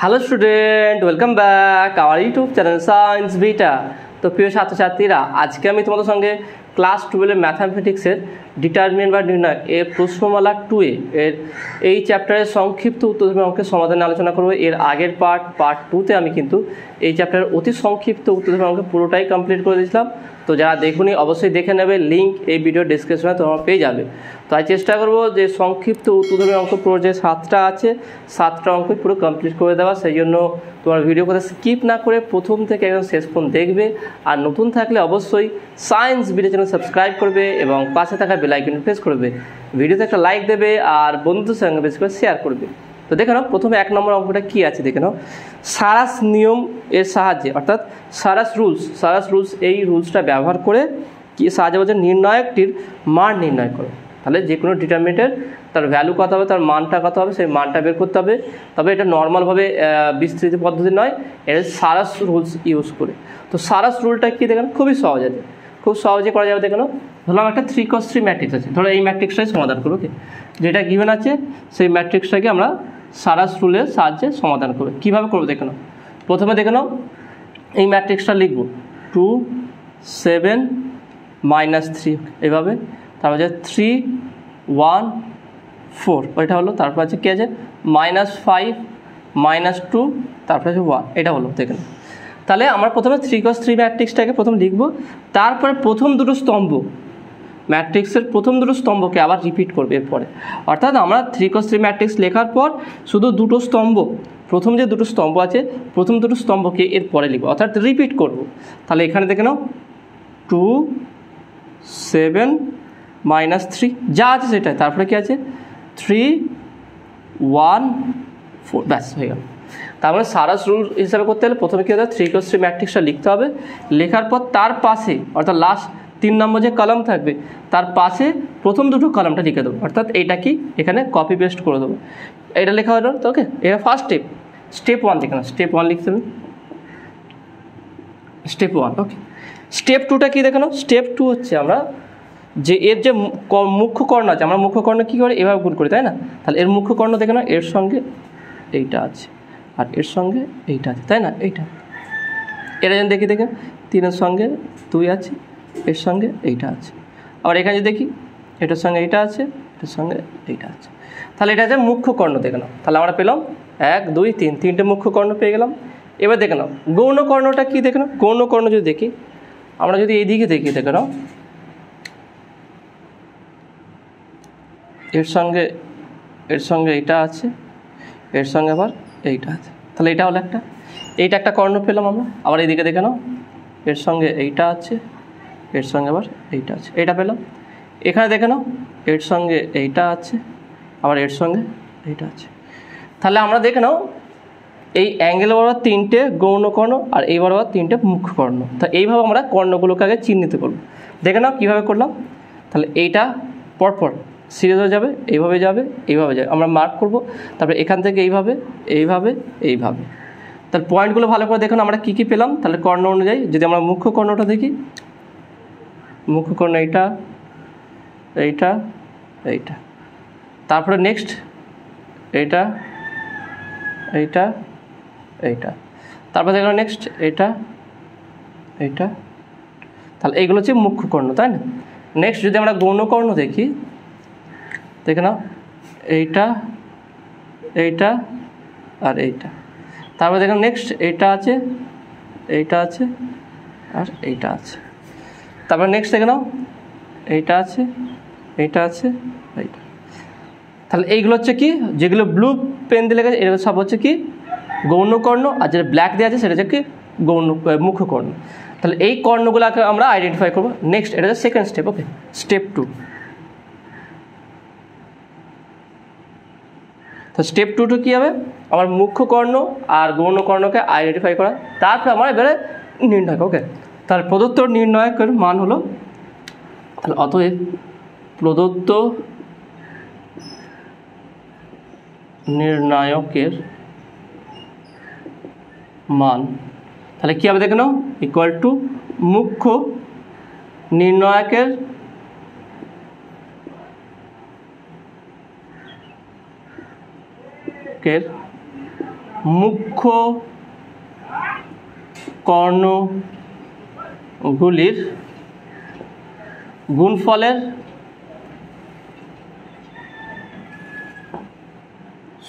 Hello student, welcome back our YouTube channel science beta. তো প্রিয় ছাত্রছাত্রীরা, আজকে আমি তোমাদের সঙ্গে ক্লাস 12 ম্যাথামেটিক্সের ডিটারমিনেন্ট বা নির্ণয় এর প্রশ্নমালা 2 এর এই চ্যাপ্টারের সংক্ষিপ্ত উত্তরধর্মী অঙ্কের সমাধান আলোচনা করব। এর আগের পার্ট 2তে আমি কিন্তু এই চ্যাপ্টারের অতি সংক্ষিপ্ত উত্তরধর্মী অঙ্ক পুরোটাই কমপ্লিট করে দিয়েছিলাম। তো যারা দেখুনি অবশ্যই দেখে নেবে, লিঙ্ক এই ভিডিও ডিসক্রিপশনে তোমরা পেয়ে যাবে। তো আমি চেষ্টা করবো যে সংক্ষিপ্ত উত্তরধর্মী অঙ্ক পুরো যে 7টা আছে 7টা অঙ্ক পুরো কমপ্লিট করে দেওয়া। সেই জন্য তোমার ভিডিও কথা স্কিপ না করে প্রথম থেকে একদম শেষ পর্যন্ত দেখবে। আর নতুন থাকলে অবশ্যই সায়েন্স ভিডিও চ্যানেল সাবস্ক্রাইব করবে এবং পাশে থাকা বেল আইকনটি প্রেস করবে। ভিডিওতে একটা লাইক দেবে আর বন্ধুদের সঙ্গে বেশি করে শেয়ার করবে। তো দেখে নাও প্রথমে 1 নম্বর অঙ্কটা কী আছে দেখে নাও। সারাস নিয়ম এর সাহায্যে অর্থাৎ সারাস রুলস এই রুলসটা ব্যবহার করে কি সাহায্যে বলছে নির্ণায়কটির মান নির্ণয় করো। তাহলে যে কোনো ডিটারমিনেন্টের তার ভ্যালু কত হবে, তার মানটা কত হবে, সেই মানটা বের করতে হবে। তবে এটা নর্মালভাবে বিস্তৃত পদ্ধতি নয়, এটা সারাস রুলস ইউজ করে। তো সারাস রুলটা কী দেখেন, খুবই সহজ আছে, খুব সহজে করা যাবে। দেখেন ধরলাম একটা 3×3 ম্যাট্রিক্স আছে, ধরো এই ম্যাট্রিক্সটাই সমাধান করবো। ওকে, যেটা গিভেন আছে সেই ম্যাট্রিক্সটাকে আমরা সারাস রুলের সাহায্যে সমাধান করবো। কীভাবে করবো দেখে নাও। প্রথমে দেখে নাও এই ম্যাট্রিক্সটা লিখবো 2 7 -3 এভাবে। তারপর আছে 3 1 4 ওইটা হলো। তারপর আছে কী আছে -5 -2 তারপর আছে 1, এটা হলো দেখে নাও। তাহলে আমরা প্রথমে 3×3 ম্যাট্রিক্সটাকে প্রথম লিখবো, তারপরে প্রথম দুটো স্তম্ভ ম্যাট্রিক্সের প্রথম দুটো স্তম্ভকে আবার রিপিট করবে এরপরে। অর্থাৎ আমরা 3×3 ম্যাট্রিক্স লেখার পর শুধু দুটো স্তম্ভ, প্রথম যে দুটো স্তম্ভ আছে প্রথম দুটো স্তম্ভকে এরপরে লিখবো, অর্থাৎ রিপিট করব। তাহলে এখানে দেখে নাও 2 7 -3 যা আছে সেটাই, তারপরে কি আছে 3 1 4, ব্যাস হয়ে গেল। তারপরে সারাস রুল হিসাবে করতে হলে প্রথমে কী হতে হবে 3×3 ম্যাট্রিক্সটা লিখতে হবে। লেখার পর তার পাশে অর্থাৎ লাস্ট 3 নম্বর যে কলাম থাকবে তার পাশে প্রথম দুটো কলামটা লিখে দেবো, অর্থাৎ এইটা কি এখানে কপি পেস্ট করে দেবো। এটা লেখা হলো তো। ওকে, এটা ফার্স্ট স্টেপ 1 দেখে না, স্টেপ 1 লিখতে হবে, স্টেপ 1। ওকে, স্টেপ 2টা কী দেখে নাও। স্টেপ 2 হচ্ছে আমরা যে এর যে মুখ্য কর্ণ আছে, আমরা মুখ্য কর্ণ কী করে এভাবে গুণ করি, তাই না? তাহলে এর মুখ্য কর্ণ দেখে নাও, এর সঙ্গে এইটা আছে আর এর সঙ্গে এইটা আছে, তাই না? এইটা এটা যেন দেখি দেখে 3-এর সঙ্গে 2 আছে, এর সঙ্গে এইটা আছে। আবার এখানে যদি দেখি এটার সঙ্গে এইটা আছে, এটার সঙ্গে এইটা আছে। তাহলে এটা আছে মুখ্য কর্ণ দেখে নাও। তাহলে আমরা পেলাম 1 2 3 তিনটে মুখ্য কর্ণ পেয়ে গেলাম। এবার দেখে নাও গৌণ কর্ণটা কী দেখে নাও। গৌণ কর্ণ যদি দেখি, আমরা যদি এইদিকে দেখি দেখে নাও, এর সঙ্গে এইটা আছে, এর সঙ্গে আবার এইটা আছে। তাহলে এটা হলো এইটা একটা কর্ণ পেলাম আমরা। আবার এইদিকে দেখে নাও, এর সঙ্গে এইটা আছে, এর সঙ্গে আবার এইটা আছে, এটা পেলাম। এখানে দেখে নাও এর সঙ্গে এইটা আছে, আবার এর সঙ্গে এইটা আছে। তাহলে আমরা দেখে নাও এই অ্যাঙ্গেল বরাবর 3টে গৌণ কর্ণ আর এই বরাবর 3টে মুখ্য কর্ণ। তা এইভাবে আমরা কর্ণগুলোকে আগে চিহ্নিত করব। দেখে নাও কীভাবে করলাম। তাহলে এইটা পরপর সিরিজ হয়ে যাবে, এইভাবে যাবে, এইভাবে যাবে, আমরা মার্ক করব। তারপরে এখান থেকে এইভাবে এইভাবে এইভাবে। তাহলে পয়েন্টগুলো ভালো করে দেখুন আমরা কী কী পেলাম। তাহলে কর্ণ অনুযায়ী যদি আমরা মুখ্য কর্ণটা দেখি, মুখ্য কর্ণ এইটা এইটা এইটা, তারপরে নেক্সট এইটা এইটা এইটা, তারপরে দেখলাম নেক্সট এইটা এইটা। তাহলে এইগুলো হচ্ছে মুখ্য কর্ণ, তাই না? নেক্সট যদি আমরা গৌণ কর্ণ দেখি, দেখে নাও এইটা এইটা আর এইটা। তারপরে দেখুন নেক্সট এইটা আছে, এইটা আছে আর এইটা আছে। তারপরে নেক্সট দেখে নাও এইটা আছে, এইটা আছে, এইটা। তাহলে এইগুলো হচ্ছে কি, যেগুলো ব্লু পেন দিয়ে লেগেছে এগুলো সব হচ্ছে কি গৌণ কর্ণ, আর যেটা ব্ল্যাক দেওয়া আছে সেটা হচ্ছে কি মুখ্য কর্ণ। তাহলে এই কর্ণগুলোকে আমরা আইডেন্টিফাই করবো। নেক্সট এটা হচ্ছে সেকেন্ড স্টেপ। ওকে, স্টেপ 2। তো স্টেপ 2 কী হবে, আমার মুখ্য কর্ণ আর গৌণ কর্ণকে আইডেন্টিফাই করা, তারপরে আমার এবারে নির্ণয়। ওকে, তাহলে প্রদত্ত নির্ণায়কের মান হলো, তাহলে অতএব প্রদত্ত নির্ণায়কের মান তাহলে কী হবে দেখে নাও, ইকুয়াল টু মুখ্য নির্ণায়কের মুখ্য কর্ণগুলির গুণফলের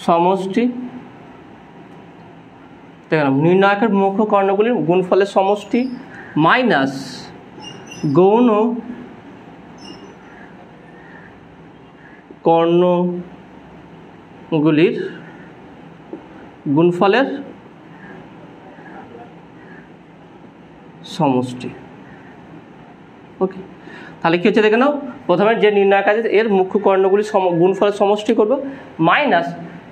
সমষ্টি, দেখলাম নির্ণায়কের মুখ্য কর্ণগুলির গুণফলের সমষ্টি মাইনাস গৌণ কর্ণগুলির গুণফলের সমষ্টি। ওকে, তাহলে কি হচ্ছে দেখে নাও, প্রথমে যে নির্ণায়ক আছে এর মুখ্য কর্ণগুলির গুণফলের সমষ্টি করব মাইনাস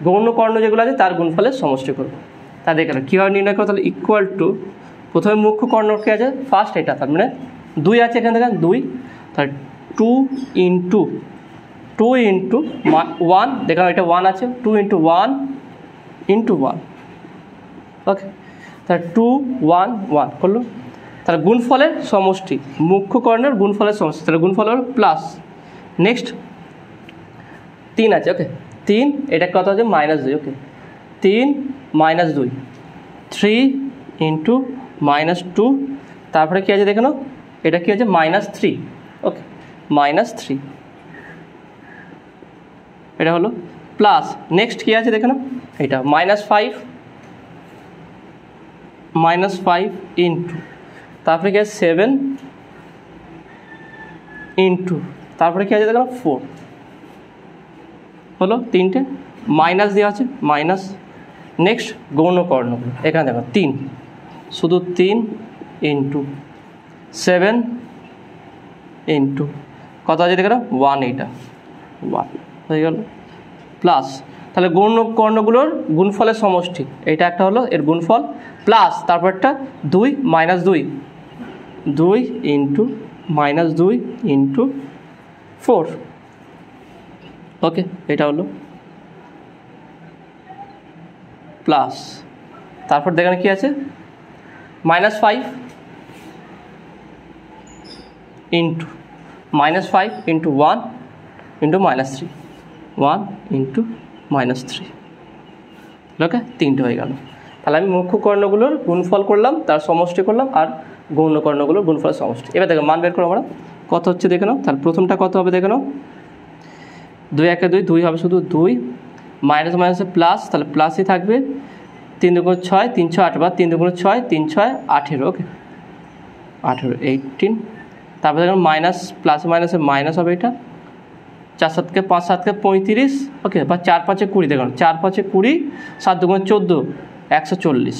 গৌণ কর্ণ যেগুলো আছে তার গুণফলের সমষ্টি করব। তা দেখে নাও কীভাবে নির্ণয় করবো, তাহলে ইকুয়াল টু প্রথমে মুখ্য কর্ণ কে আছে ফার্স্ট এটা, তার মানে 2 আছে এখানে দেখেন 2, তাহলে 2 ইন্টু 1, দেখলাম এটা 1 আছে, 2 ইন্টু 1 ইন্টু 1। ওকে, তাহলে 2 1 1 করলো, তাহলে গুণফলের সমষ্টি, মুখ্য কর্ণের গুণফলের সমষ্টি, তাহলে গুণফল হলো প্লাস। নেক্সট 3 আছে, ওকে 3, এটা কত আছে -2, ওকে 3 -2, 3 ইন্টু -2, তারপরে কী আছে দেখে নাও, এটা কী আছে -3, ওকে -3, এটা হলো প্লাস। নেক্সট কী আছে দেখে নাও, এটা -5 ইন্টু, তারপরে কি আছে 7 ইন্টু, তারপরে কি আছে দেখো 4 হলো, 3টে মাইনাস দেওয়া আছে মাইনাস। নেক্সট গৌণ কর্ণগুলো এখানে দেখো 3, শুধু 3 ইন্টু 7 ইন্টু কত আছে দেখো 1, এইটা 1 হয়ে গেল প্লাস। তাহলে গৌণ কর্ণগুলোর গুণফলের সমষ্টি, এইটা একটা হলো এর গুণফল প্লাস, তারপরটা 2 ইন্টু -2 ইন্টু 4, ওকে এটা হলো প্লাস। তারপর দেখেন কি আছে -5 ইন্টু -5 ইন্টু 1 ইন্টু -3, 1 ইন্টু -3, ওকে 3টে হয়ে গেল। তাহলে আমি মুখ্য কর্ণগুলোর গুণফল করলাম, তার সমষ্টি করলাম, আর গৌণ কর্ণগুলোর গুণফলের সমষ্টি। এবার দেখো মান বের করো আমরা, কত হচ্ছে দেখে নাও। তাহলে প্রথমটা কত হবে দেখে নাও, 2 1 2, 2 হবে শুধু 2, মাইনাস মাইনাসে প্লাস, তাহলে প্লাসই থাকবে, 3 2 6, 3 6 8, বা 3 2 6, 3 6 18, ওকে 18 18। তারপরে দেখুন মাইনাস প্লাস মাইনাসে মাইনাস হবে, এটা 4 7 কে 5 7 কে 35, ওকে বা 4 5 20, দেখুন 4 5 20, 7 2 14, 140।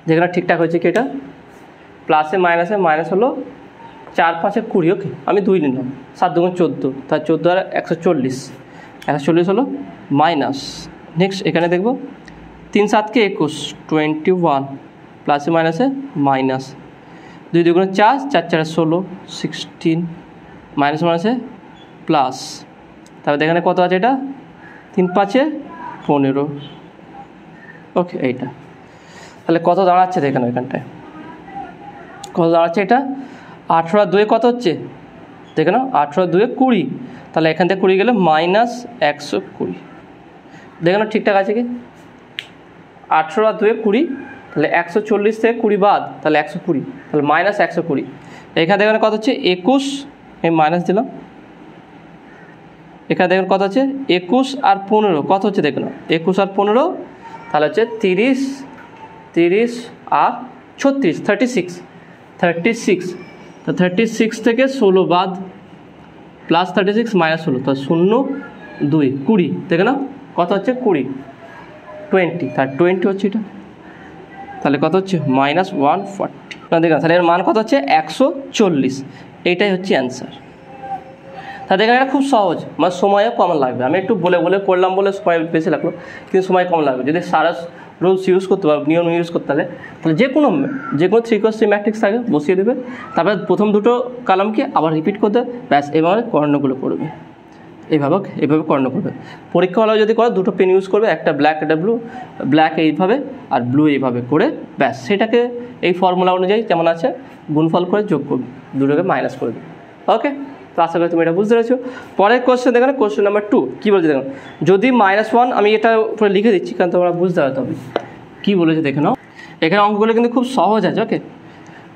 যেখানে ঠিকঠাক হয়েছে কি, এটা প্লাসে মাইনাসে মাইনাস হলো 4 5 20, ওকে আমি 2 নিলাম, 7 2 14, তার 14 আর 140, 140 হলো মাইনাস। নেক্সট এখানে দেখব 3 7 কে 21, 21, প্লাসে মাইনাসে মাইনাস, 2 2 4, 4 4 16, 16, মাইনাস মাইনাসে প্লাস। তারপর এখানে কত আছে, এটা 3 5 15, ওকে এইটা। তাহলে কত দাঁড়াচ্ছে দেখেন এখানটায়, কত দাঁড়াচ্ছে, এটা 18 আর 2 কত হচ্ছে দেখে নাও, 18 আর 2 20, তাহলে এখান থেকে 20 গেলে -120, দেখে নাও ঠিকঠাক আছে কি, 18 আর 2 20, তাহলে 140 থেকে 20 বাদ, তাহলে 120, তাহলে -120। এখানে দেখেন কত হচ্ছে 21, এই মাইনাস দিলাম, এখানে দেখেন কত হচ্ছে 21 আর 15, কত হচ্ছে দেখে নাও 21 আর 15, তাহলে হচ্ছে 30 30 আর 36, 36, তো 36 থেকে 16 বাদ, প্লাস 36 মাইনাস 16, তো 0 2 20, দেখে নাও কত হচ্ছে 20 তার 20 হচ্ছে এটা, তাহলে কত হচ্ছে -140। দেখেন তাহলে এর মান কত হচ্ছে 140, এইটাই হচ্ছে অ্যান্সার। তা দেখেন এটা খুব সহজ, মানে সময়ও কম লাগবে, আমি একটু বলে করলাম বলে সময় বেশি লাগলো, কিন্তু সময় কম লাগবে যদি সারা রুলস ইউজ করতে পারবে, নিয়ম ইউজ করতে তাহলে যে কোনো 3 × 3 ম্যাট্রিক্স থাকে বসিয়ে দেবে, তারপরে প্রথম দুটো কলামকে আবার রিপিট করতে, ব্যাস এভাবে কর্ণগুলো করবে, এইভাবে কর্ণ করবে। পরীক্ষা হলেও যদি করো দুটো পেন ইউজ করবে, একটা ব্ল্যাক একটা ব্লু, ব্ল্যাক এইভাবে আর ব্লু এইভাবে করে, ব্যাস সেটাকে এই ফর্মুলা অনুযায়ী যেমন আছে গুণফল করে যোগ করবে, দুটোকে মাইনাস করে দেবে, ওকে। তো আশা করি তুমি এটা বুঝতে পেরেছো। পরের কোশ্চেন দেখো, কোশ্চেন নাম্বার 2 কী বলছে দেখো, যদি -1, আমি এটা উপরে লিখে দিচ্ছি কারণ তোমরা বুঝতে পারো তবে কী বলেছে দেখে নাও। এখানে অঙ্কগুলো কিন্তু খুব সহজ আছে। ওকে,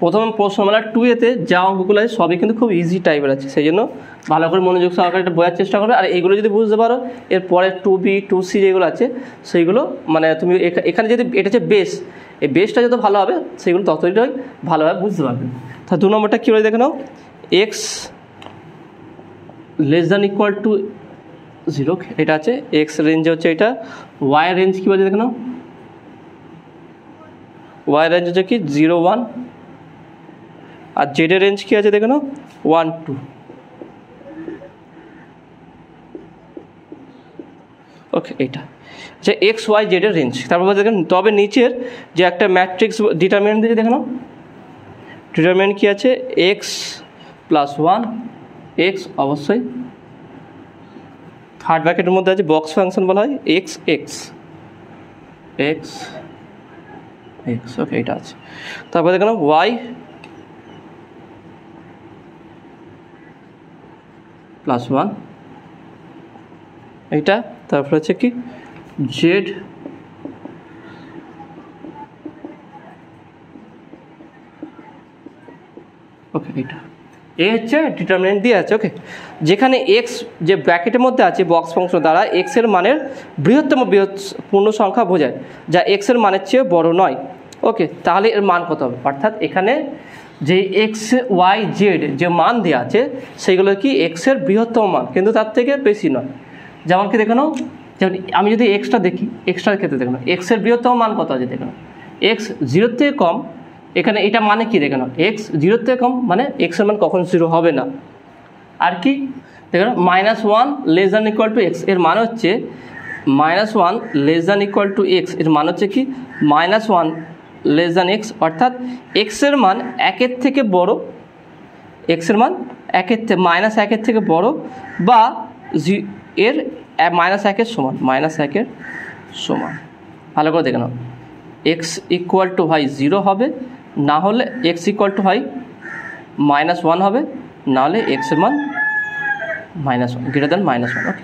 প্রথম প্রশ্নমালা 2-এতে যা অঙ্কগুলো আছে সবই কিন্তু খুব ইজি টাইপের আছে, সেই জন্য ভালো করে মনোযোগ সহকারে এটা বোঝার চেষ্টা করবে। আর এইগুলো যদি বুঝতে পারো, এরপরে 2B 2C যেগুলো আছে সেইগুলো মানে তুমি এখানে যদি এটা হচ্ছে বেস, এই বেসটা যত ভালো হবে সেগুলো ততই ভালোভাবে বুঝতে পারবে। তা 2 নম্বরটা কী বলে দেখে নাও, x < > 0, এটা আছে x রেঞ্জে হচ্ছে এটা, y রেঞ্জ কী বলছে দেখে নাও, y রেঞ্জ হচ্ছে কি 0 1, আর জেড এর রেঞ্জ কী আছে দেখে নাও 1 2। ওকে, এইটা যে এক্স ওয়াই জেড এর রেঞ্জ। তারপর দেখেন তবে নিচের যে একটা ম্যাট্রিক্স ডিটারমিনেন্ট দিয়েছে দেখে নাও, ডিটারমিনেন্ট কী আছে এক্স প্লাস 1, এক্স অবশ্যই থার্ড ব্র্যাকেটের মধ্যে আছে, বক্স ফাংশন বলা হয় এক্স এক্স এক্স এক্স। ওকে, এটা আছে। তারপর দেখে নাও ওয়াই প্লাস 1, এইটা। তারপর হচ্ছে কি জেড ওকে, এইটা এ হচ্ছে ডিটারমিনেন্ট দিয়ে আছে। ওকে, যেখানে এক্স যে ব্র্যাকেটের মধ্যে আছে বক্স ফাংশন দ্বারা এক্সের মানের বৃহত্তম পূর্ণ সংখ্যা বোঝায় যা এক্সের মানের চেয়ে বড় নয়। ওকে, তাহলে এর মান কত হবে, অর্থাৎ এখানে যে এক্স ওয়াই জেড যে মান দেওয়া আছে সেইগুলো কি এক্সের বৃহত্তম মান, কিন্তু তার থেকে বেশি নয়। যেমন কি দেখে নাও, যেমন আমি যদি এক্সটা দেখি, এক্সটার ক্ষেত্রে দেখে নাও এক্সের বৃহত্তম মান কত আছে দেখে নাও, এক্স 0 থেকে কম। এখানে এটা মানে কি দেখে নাও, এক্স 0 থেকে কম মানে এক্সের মান কখন 0 হবে না। আর কি দেখে নাও -1 < = x, এর মান হচ্ছে -1 < x, এর মান হচ্ছে কি -1 < x, অর্থাৎ এক্সের মান 1-এর থেকে বড়, এক্সের মান -1-এর থেকে বড় বা এর -1-এর সমান, -1-এর সমান। ভালো করে দেখে নাও, x = হয় 0 হবে, না হলে x = হয় -1 হবে, না হলে x এর মান -1 গ্রেটার দ্যান -1। ওকে,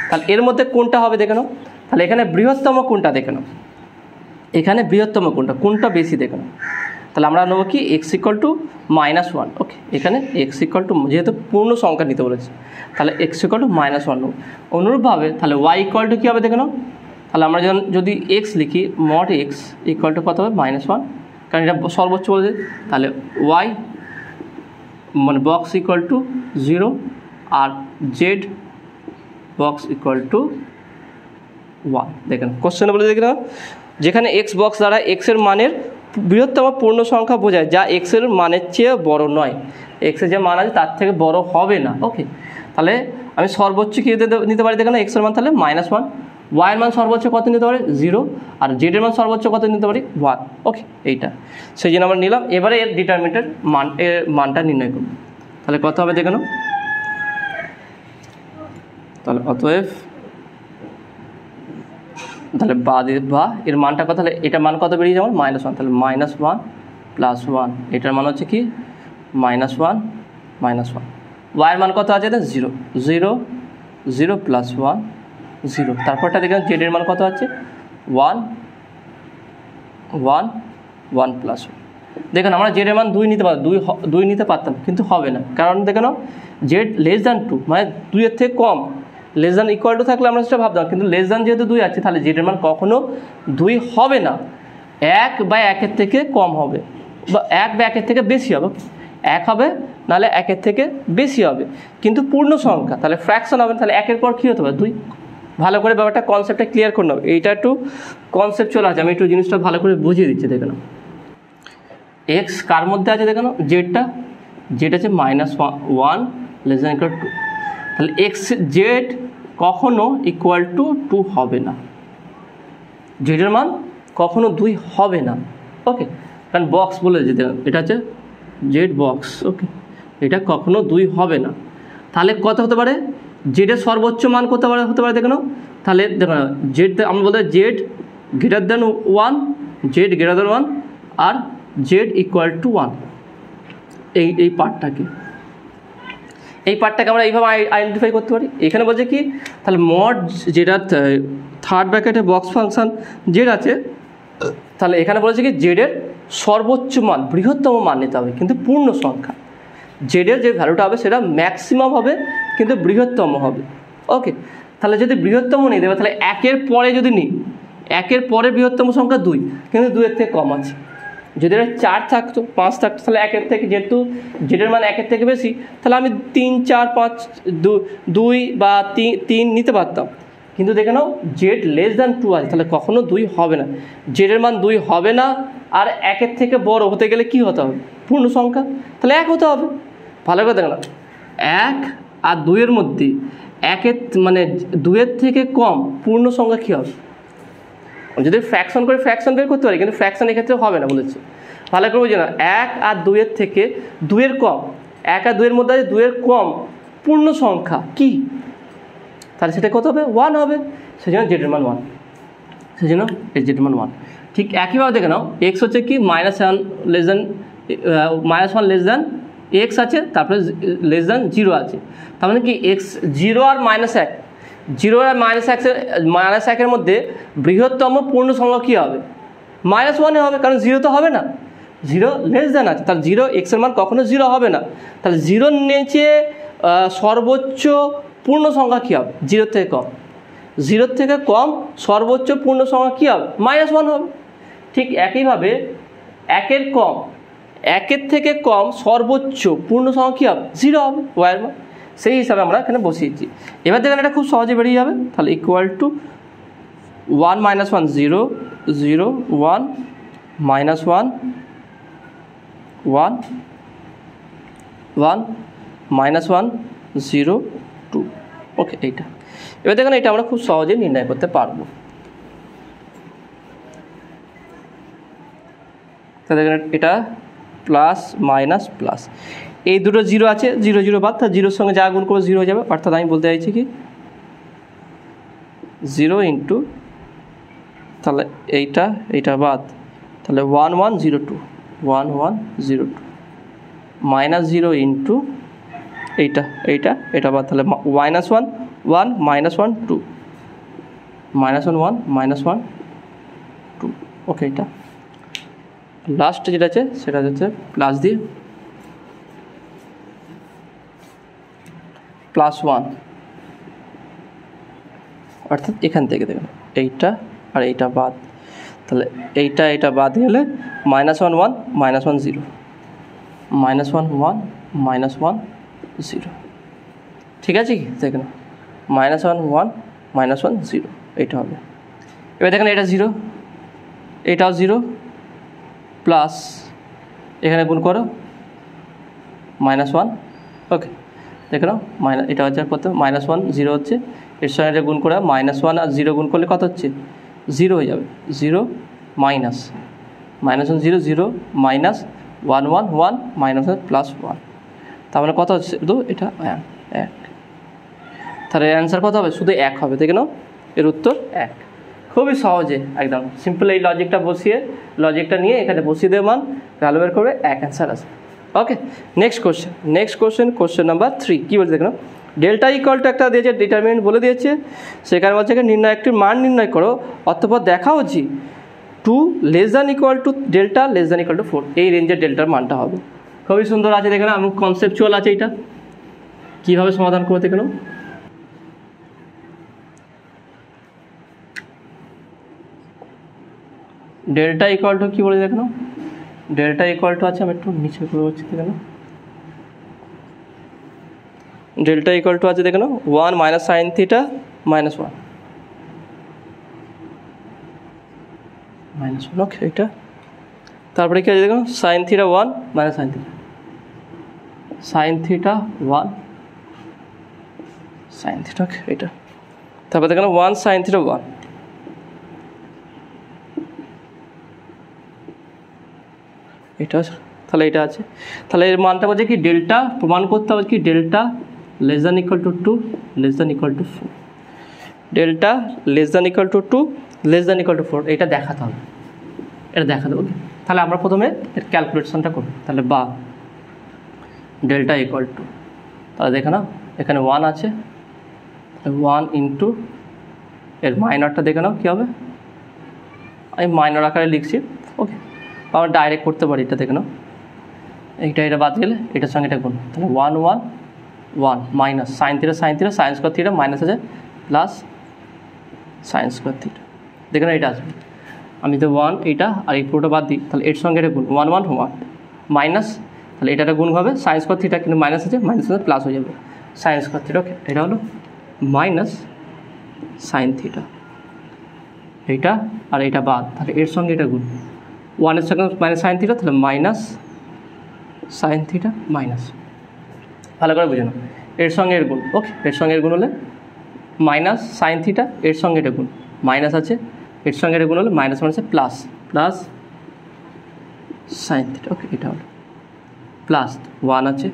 তাহলে এর মধ্যে কোনটা হবে দেখে নাও। তাহলে এখানে বৃহত্তম কোনটা দেখে নাও, এখানে বৃহত্তম কোনটা বেশি দেখে নাও। তাহলে আমরা নেবো কি x = -1। ওকে, এখানে x = যেহেতু পূর্ণ সংখ্যা নিতে বলেছে তাহলে x = -1 নেব। অনুরূপভাবে তাহলে y = কী হবে দেখে নাও, তাহলে আমরা যদি x লিখি mod x = কত হবে -1, কারণ এটা সর্বোচ্চ বলেছে। তাহলে y মানে বক্স = 0 আর z বক্স = 1। দেখেন কোশ্চেনে বলে দেখে নাও, যেখানে x বক্স দ্বারা x এর মানের বৃহত্তম পূর্ণ সংখ্যা বোঝায় যা x এর মানের চেয়ে বড় নয়, x এর যে মান আছে তার থেকে বড় হবে না। ওকে, তাহলে আমি সর্বোচ্চ কী নিতে পারি দেখেন x এর মান তাহলে -1, y এর মান সর্বোচ্চ কত নিতে পারি 0, আর z এর মান সর্বোচ্চ কত নিতে পারি 1। ওকে, এইটা সেই জন্য আমরা নিলাম। এবারে এর ডিটারমিনেন্টের মানটা নির্ণয় করব। তাহলে কত হবে দেখে নাও, তাহলে অতএব তাহলে বা এর মানটা কত, তাহলে এটার মান কত বেরিয়ে যাবে -1, তাহলে -1 + 1, এটার মান হচ্ছে কি -1 -1। ওয়াইয়ের মান কত আছে 0 0 0 + 1 0। তারপরটা দেখেন জেড এর মান কত আছে 1 1 1 + 1। দেখেন আমরা জেড এর মান 2 নিতে পারতাম, 2 নিতে পারতাম, কিন্তু হবে না, কারণ দেখে নাও জেড <2 মানে 2 এর থেকে কম, <= থাকলে আমরা সেটা ভাবতাম, কিন্তু যেহেতু 2 আছে তাহলে জেড এর মান কখনো 2 হবে না, 1 বা 1-এর থেকে কম হবে, বা 1 বা 1-এর থেকে বেশি হবে। 1 হবে, নাহলে 1-এর থেকে বেশি হবে, কিন্তু পূর্ণ সংখ্যা তাহলে ফ্র্যাকশন হবে, তাহলে 1-এর পর কী হতে পারে 2। ভালো করে ব্যাপারটা কনসেপ্টটা ক্লিয়ার করে নেবে, এইটা একটু কনসেপচুয়াল আছে, আমি একটু জিনিসটা ভালো করে বুঝিয়ে দিচ্ছি। দেখে নাও এক্স কার মধ্যে আছে দেখে নাও, জেডটা, জেড আছে -1 < 2, তাহলে এক্স জেড কখনো = 2 হবে না, জেডের মান কখনো 2 হবে না। ওকে, কারণ বক্স বলে যেতে এটা হচ্ছে জেড বক্স। ওকে, এটা কখনো 2 হবে না। তাহলে কত হতে পারে, জেডের সর্বোচ্চ মান কত হতে পারে দেখে নাও। তাহলে দেখো না জেড আমরা বলতে জেড <1, জেড <1 আর জেড = 1, এই পার্টটাকে এই পার্টটাকে আমরা এইভাবে আইডেন্টিফাই করতে পারি। এখানে বলছে কি, তাহলে মড যেটা থার্ড ব্র্যাকেটে বক্স ফাংশন জেড আছে, তাহলে এখানে বলেছে কি জেডের সর্বোচ্চ মান বৃহত্তম মান নিতে হবে, কিন্তু পূর্ণ সংখ্যা। জেডের যে ভ্যালুটা হবে সেটা ম্যাক্সিমাম হবে কিন্তু বৃহত্তম হবে। ওকে, তাহলে যদি বৃহত্তম নিয়ে দেবে, তাহলে একের পরে যদি নিই, একের পরে বৃহত্তম সংখ্যা 2, কিন্তু 2-এর থেকে কম আছে। যদি এটা 4 থাকতো, 5 থাকতো, তাহলে একের থেকে, যেহেতু জেডের মান একের থেকে বেশি, তাহলে আমি 3, 4, 5, 2 বা 3 নিতে পারতাম। কিন্তু দেখে নাও জেড লেস দ্যান 2 আছে, তাহলে কখনো 2 হবে না। জেডের মান 2 হবে না, আর একের থেকে বড় হতে গেলে কি হতে হবে? পূর্ণ সংখ্যা, তাহলে 1 হতে হবে। ভালো করে দেখো না, 1 আর 2-এর মধ্যে একের মানে 2-এর থেকে কম পূর্ণ সংখ্যা কী হবে? যদি ফ্র্যাকশন করে ফ্র্যাকশন বের করতে পারি, কিন্তু ফ্র্যাকশন এক্ষেত্রে হবে না বলেছে। ভালো করে বুঝে না, 1 আর 2-এর থেকে 2-এর কম, 1 আর 2-এর মধ্যে আছে 2-এর কম পূর্ণ সংখ্যা কি? তাহলে সেটা কত হবে? 1 হবে। সেই জন্য জেডের মান 1, সেই জন্য জেডের মান 1। ঠিক একইভাবে দেখে নাও, এক্স হচ্ছে কি -1 less than -1 less than x আছে, তারপরে লেস দ্যান 0 আছে। তার মানে কি এক্স 0 আর -1, 0 আর -1-এর মধ্যে বৃহত্তম পূর্ণ সংখ্যা কী হবে? -1 হবে, কারণ 0 তো হবে না, 0 লেস দ্যান আছে, তাহলে 0 এক্সের মান কখনো 0 হবে না। তাহলে 0-র নিচে সর্বোচ্চ পূর্ণ সংখ্যা কী হবে? 0-র থেকে কম। 0-র থেকে কম সর্বোচ্চ পূর্ণ সংখ্যা কী হবে? -1 হবে। ঠিক একইভাবে একের থেকে কম সর্বোচ্চ পূর্ণ সংখ্যা কী হবে? 0 হবে, ওয়াইয়ের মান। সেই হিসাবে আমরা এখানে বসিয়েছি। এবার দেখেন এটা খুব সহজে বেরিয়ে যাবে। তাহলে ইকুয়াল টু 1 - 1 0 0 1 -1 1 1 -1 0 2। ওকে, এইটা এবার দেখেন এটা আমরা খুব সহজেই নির্ণয় করতে পারবো। তাহলে দেখেন এটা প্লাস মাইনাস প্লাস, এই দুটো 0 আছে, 0 0 বাদ, তার 0-এর সঙ্গে যা গুণ করবো 0 হয়ে যাবে। অর্থাৎ আমি বলতে চাইছি কি 0 ইন্টু, তাহলে এইটা বাদ, তাহলে 1 1 0 2 1 1 0 2 -0 ইন্টু এটা বাদ, তাহলে -1 1 -1 2 -1 1 -1 2। ওকে, এটা লাস্ট যেটা আছে সেটা হচ্ছে প্লাস দিয়ে +1, অর্থাৎ এখান থেকে দেখুন এইটা আর এইটা বাদ, তাহলে এইটা বাদ গেলে -1 1 -1 0 -1 1 -1 0। ঠিক আছে কি দেখুন, -1 1 -1 0 এইটা হবে। এবার দেখেন এটা 0, এটাও 0, প্লাস এখানে গুণ করো -1। ওকে, দেখে নাও এটা হচ্ছে কত? -1 0 হচ্ছে, এর সঙ্গে এটা গুণ করে -1 আর 0 গুণ করলে কত হচ্ছে? 0 হয়ে যাবে। 0 -1 0 0 -1 1 1 -1 +1, তার মানে কত হচ্ছে? শুধু এটা 1। তাহলে অ্যান্সার কত হবে? শুধু 1 হবে। দেখে নাও এর উত্তর 1। খুবই সহজে একদম সিম্পল, এই লজিকটা নিয়ে এখানে বসিয়ে দেবে মান, ভ্যালু বের করবে, 1 অ্যান্সার আসবে। ওকে, নেক্সট কোশ্চেন নাম্বার 3 কী বলছে দেখো, ডেল্টা ইকুয়াল টু একটা দিয়েছে, ডিটারমিনেন্ট বলে দিয়েছে, সেখানে বলছে নির্ণয় একটি মান নির্ণয় করো, অথবা দেখাও যে 2 less than equal to delta less than equal to 4, এই রেঞ্জের ডেল্টার মানটা হবে। খুবই সুন্দর আছে, দেখে নাও, এবং কনসেপচুয়াল আছে। এটা কীভাবে সমাধান করতে দেখে নাও। ডেল্টা ইকুয়াল টু কী বলে দেখে নাও, ডেল্টা ইকুয়াল টু আছে, আমি একটু নিচে করে বলছি দেখে নাও, ডেল্টা ইকুয়াল টু আছে দেখে নাও 1 - sin θ -1 -1। ওকে, এটা তারপরে কি আছে দেখো, sin θ 1 - sin θ 1 sin θ। ওকে, এটা তারপরে দেখো 1 sin θ 1, এটা, তাহলে এটা আছে। তাহলে এর মানটা বলছে কি ডেল্টা প্রমাণ করতে হবে কি delta less than equal to 2 less than equal to 4, delta less than equal to 2 less than equal to 4, এটা দেখাতে হবে, এটা দেখাতে হবে। তাহলে আমরা প্রথমে এর ক্যালকুলেশনটা করব। তাহলে বা ডেল্টা ইকুয়াল টু তাহলে দেখে নাও এখানে 1 আছে, 1 ইন্টু এর মাইনরটা দেখে নাও কী হবে, আমি মাইনর আকারে লিখছি। ওকে, আমরা ডাইরেক্ট করতে পারি, এটা দেখে নাও, এটা বাদ গেলে এটার সঙ্গে এটা গুণ, তাহলে 1 1 1 minus sine theta sine square theta minus আছে প্লাস সাইন স্কোয়ার থিটা, দেখে না এটা আসবে। আমি তো 1 এইটা আর এই পুরোটা বাদ দিই, তাহলে এর সঙ্গে এটা গুণ 1 1 1 মাইনাস, তাহলে এটা গুণ হবে সাইন স্কোয়ার থিটা, কিন্তু মাইনাস আছে প্লাস হয়ে যাবে সাইন স্কোয়ার থিটা। ওকে, এটা হলো মাইনাস সাইন থিটা, এইটা আর এইটা বাদ, তাহলে এর সঙ্গে এটা গুণ 1 এর সঙ্গে মাইনাস সাইন থিটা, তাহলে মাইনাস সাইন থিটা মাইনাস, ভালো করে বুঝে নাও, এর সঙ্গে এর গুণ। ওকে, এর সঙ্গে এর গুণ হলে মাইনাস সাইন থিটা, এর সঙ্গে এটা গুণ মাইনাস আছে, এর সঙ্গে এটা গুণ হলে মাইনাস মাইনাসে প্লাস প্লাস সাইন থিটা। ওকে, এটা হলো প্লাস 1 আছে,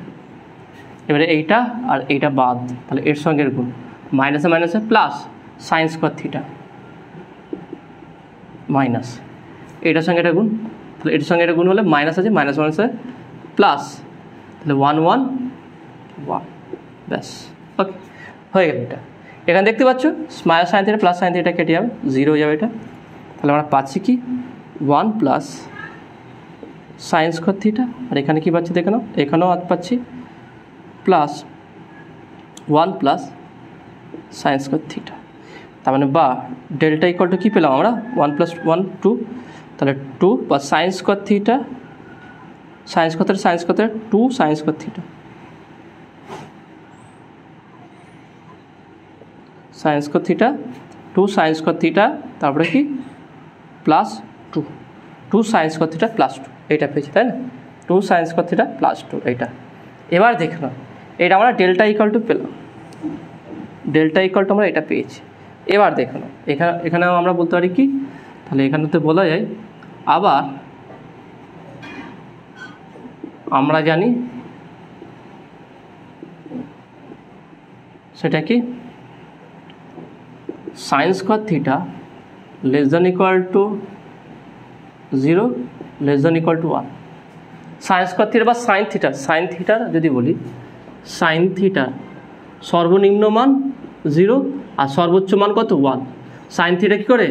এবারে এইটা আর এইটা বাদ, তাহলে এর সঙ্গে এর গুণ মাইনাসে মাইনাসে plus sine square theta minus, এটার সঙ্গে এটা গুণ, তাহলে এটার সঙ্গে এটা গুণ হলে মাইনাস আছে মাইনাস মাইনাসে প্লাস, তাহলে 1 1 1 ব্যাস। ওকে, হয়ে গেল এটা। এখানে দেখতে পাচ্ছ minus sine theta plus sine theta কেটে যাবে, 0 হয়ে যাবে এটা, তাহলে আমরা পাচ্ছি কি 1 প্লাস সাইন স্কোয়ার থিটা, আর এখানে কী পাচ্ছি দেখে নাও, এখানেও পাচ্ছি plus 1 plus sine square theta, তার মানে বা ডেল্টা ইকুয়াল টু কী পেলাম আমরা 1 প্লাস 1 2, তাহলে 2 বা sine square theta 2 sine square theta, sine square theta 2 sine square theta, তারপরে কি plus 2 sine square theta plus 2, এইটা পেয়েছি তাই না, 2 সাইন স্কোয়ার থিটা প্লাস 2 এইটা। এবার দেখলাম এটা আমরা ডেল্টা ইকুয়াল টু পেলাম, ডেল্টা ইকুয়াল টু আমরা এটা পেয়েছি। এবার দেখলাম এখানেও আমরা বলতে পারি কি, তাহলে এখানেতে বলা যায় আবার আমরা জানি সেটা কি sine square theta less than equal to 0 less than equal to 1, sine square theta বা সাইন থিটার যদি বলি, সাইন থিটার সর্বনিম্ন মান 0 আর সর্বোচ্চ মান কত 1, সাইন থিটা কী করে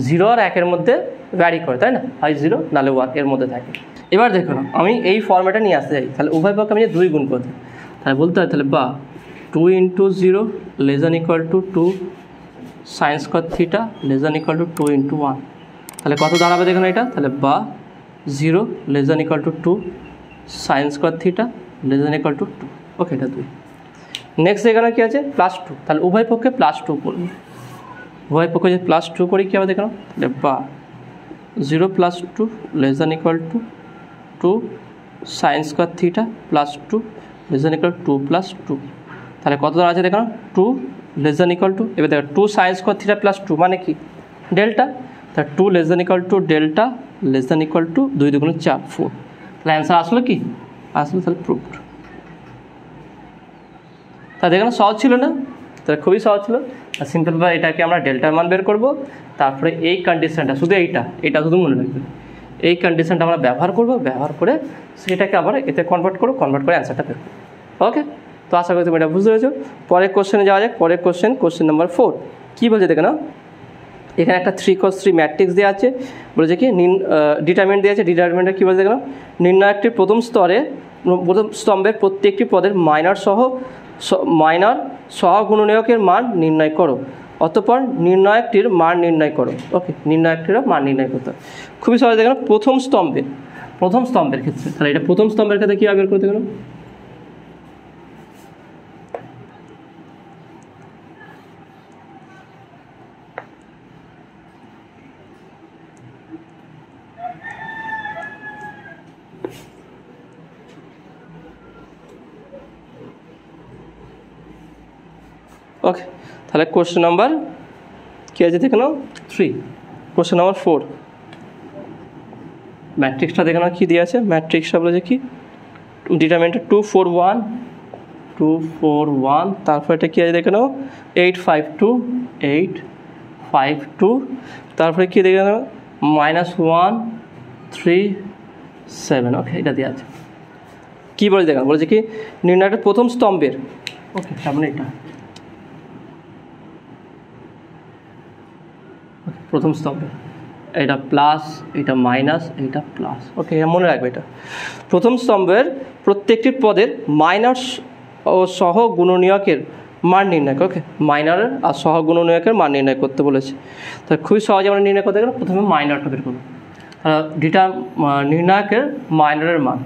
0 আর 1 মধ্যে ভ্যারি করে তাই না, হয় 0 নাহলে 1 এর মধ্যে থাকে। এবার দেখো আমি এই ফর্ম্যাটে নিয়ে আসতে চাই, তাহলে উভয় পক্ষে আমি 2 গুণ করতে, তাহলে বলতে হয় তাহলে বা 2 into 0 less than equal to 2 sine square theta less than equal to 2 into 1, তাহলে কত দাঁড়াবে দেখুন এটা, তাহলে বা 0 less than equal to 2 sine square theta less than equal to 2। ওকে, এটা 2। নেক্সট এখানে কী আছে প্লাস 2, তাহলে উভয় পক্ষে প্লাস 2 করবে, উভয় পক্ষে যদি প্লাস 2 করি কী হবে দেখুন, তাহলে বা 0 plus 2 less than equal to 2 sine square theta plus 2 less than equal 2 plus 2, তাহলে কত দাঁড়া আছে দেখুন 2 লেস দ্যান ইকুয়াল টু, এবার দেখো 2 সাইন স্কোয়ার থিটা প্লাস 2 মানে কি ডেল্টা, তাহলে 2 less than equal to delta less than equal to 2 2 4 4, তাহলে অ্যান্সার আসলো কি আসলো, তাহলে প্রুভড। তা দেখুন সহজ ছিল না, তাহলে খুবই সহজ ছিল। আর সিম্পলভাবে এটাকে আমরা ডেল্টার মান বের করবো, তারপরে এই কন্ডিশনটা শুধু এইটা শুধু মনে রাখবে, এই কন্ডিশনটা আমরা ব্যবহার করব, ব্যবহার করে সেটাকে আবার এতে কনভার্ট করে অ্যান্সারটা বের করবো। ওকে, তো আশা করি তুমি এটা বুঝতে পেরেছো। পরের কোশ্চেনে যাওয়া যাক। পরের কোশ্চেন নাম্বার 4 কী বলছে দেখে নাও, এখানে একটা 3x3 ম্যাট্রিক্স দেওয়া আছে, বলেছে কি ডিটারমিনেন্ট দেওয়া আছে, ডিটারমিনেন্টটা কী বলছে দেখে নাও, নির্ণয় একটি প্রথম স্তম্ভের প্রত্যেকটি পদের মাইনর সহগুণনীয়কের মান নির্ণয় করো, অতঃপর নির্ণায়কটির মান নির্ণয় করো। ওকে, নির্ণায়কটিরও মান নির্ণয় করতে হবে, খুবই সহজ দেখে নাও। প্রথম স্তম্ভের ক্ষেত্রে, তাহলে এটা প্রথম স্তম্ভের ক্ষেত্রে কীভাবে বের করতে গেল, ওকে, তাহলে কোশ্চেন নাম্বার কী আছে দেখে নাও 3, কোশ্চেন নাম্বার 4 ম্যাট্রিক্সটা দেখে নাও কী দিয়ে আছে, ম্যাট্রিক্সটা বলেছে কি ডিটারমিনেন্টটা 2 4 1, তারপর এটা কী আছে দেখে নাও 8 5 2, তারপরে কী দেখে নাও -1 3 7। ওকে, এটা দেওয়া আছে। কী বলেছে দেখেন, বলেছে কি নির্ণয়টা প্রথম স্তম্ভের ওকে, তার মানে এটা প্রথম স্তম্ভে এটা প্লাস, এটা মাইনাস, এটা প্লাস। ওকে, মনে রাখবে এটা প্রথম স্তম্ভের প্রত্যেকটি পদের মাইনাস ও সহ গুণনীয়কের মান নির্ণয়। ওকে, মাইনারের আর সহ গুণনীয়কের মান নির্ণয় করতে বলেছে। তো খুবই সহজে আমরা নির্ণয় করতে গেলে প্রথমে মাইনারটা বের করবো। নির্ণায়কের মাইনারের মান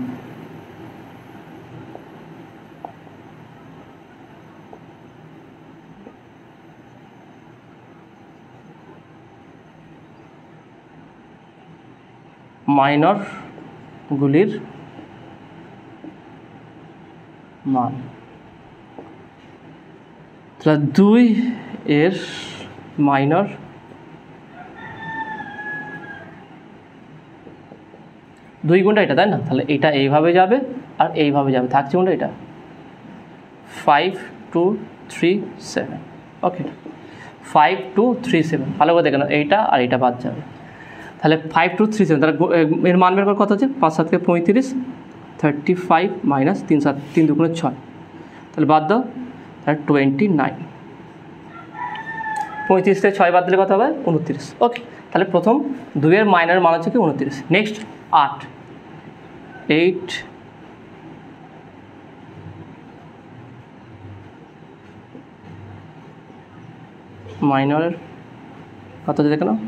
মাইনরগুলির মান, তাহলে 2 এর মাইনর 2 গুণটা এটা, তাই না? তাহলে এটা এইভাবে যাবে আর এইভাবে যাবে, থাকছে কোনটা? এটা 5 2 3 7। ওকে, 5 2 3 7 ভালো করে দেখেন, এইটা আর এইটা বাদ যাবে। তাহলে 5 2 3 7, তাহলে এর মান বের করার কত হচ্ছে? 5 7 35, 35 মাইনাস 3 7 3 2 6, তাহলে বাদ দাও, তাহলে 29। 35 থেকে 6 বাদ দিলে কত হবে? 29। ওকে, তাহলে প্রথম 2 এর মাইনার মান হচ্ছে কি? 29। নেক্সট 8 মাইনরের কত হচ্ছে দেখে নাও,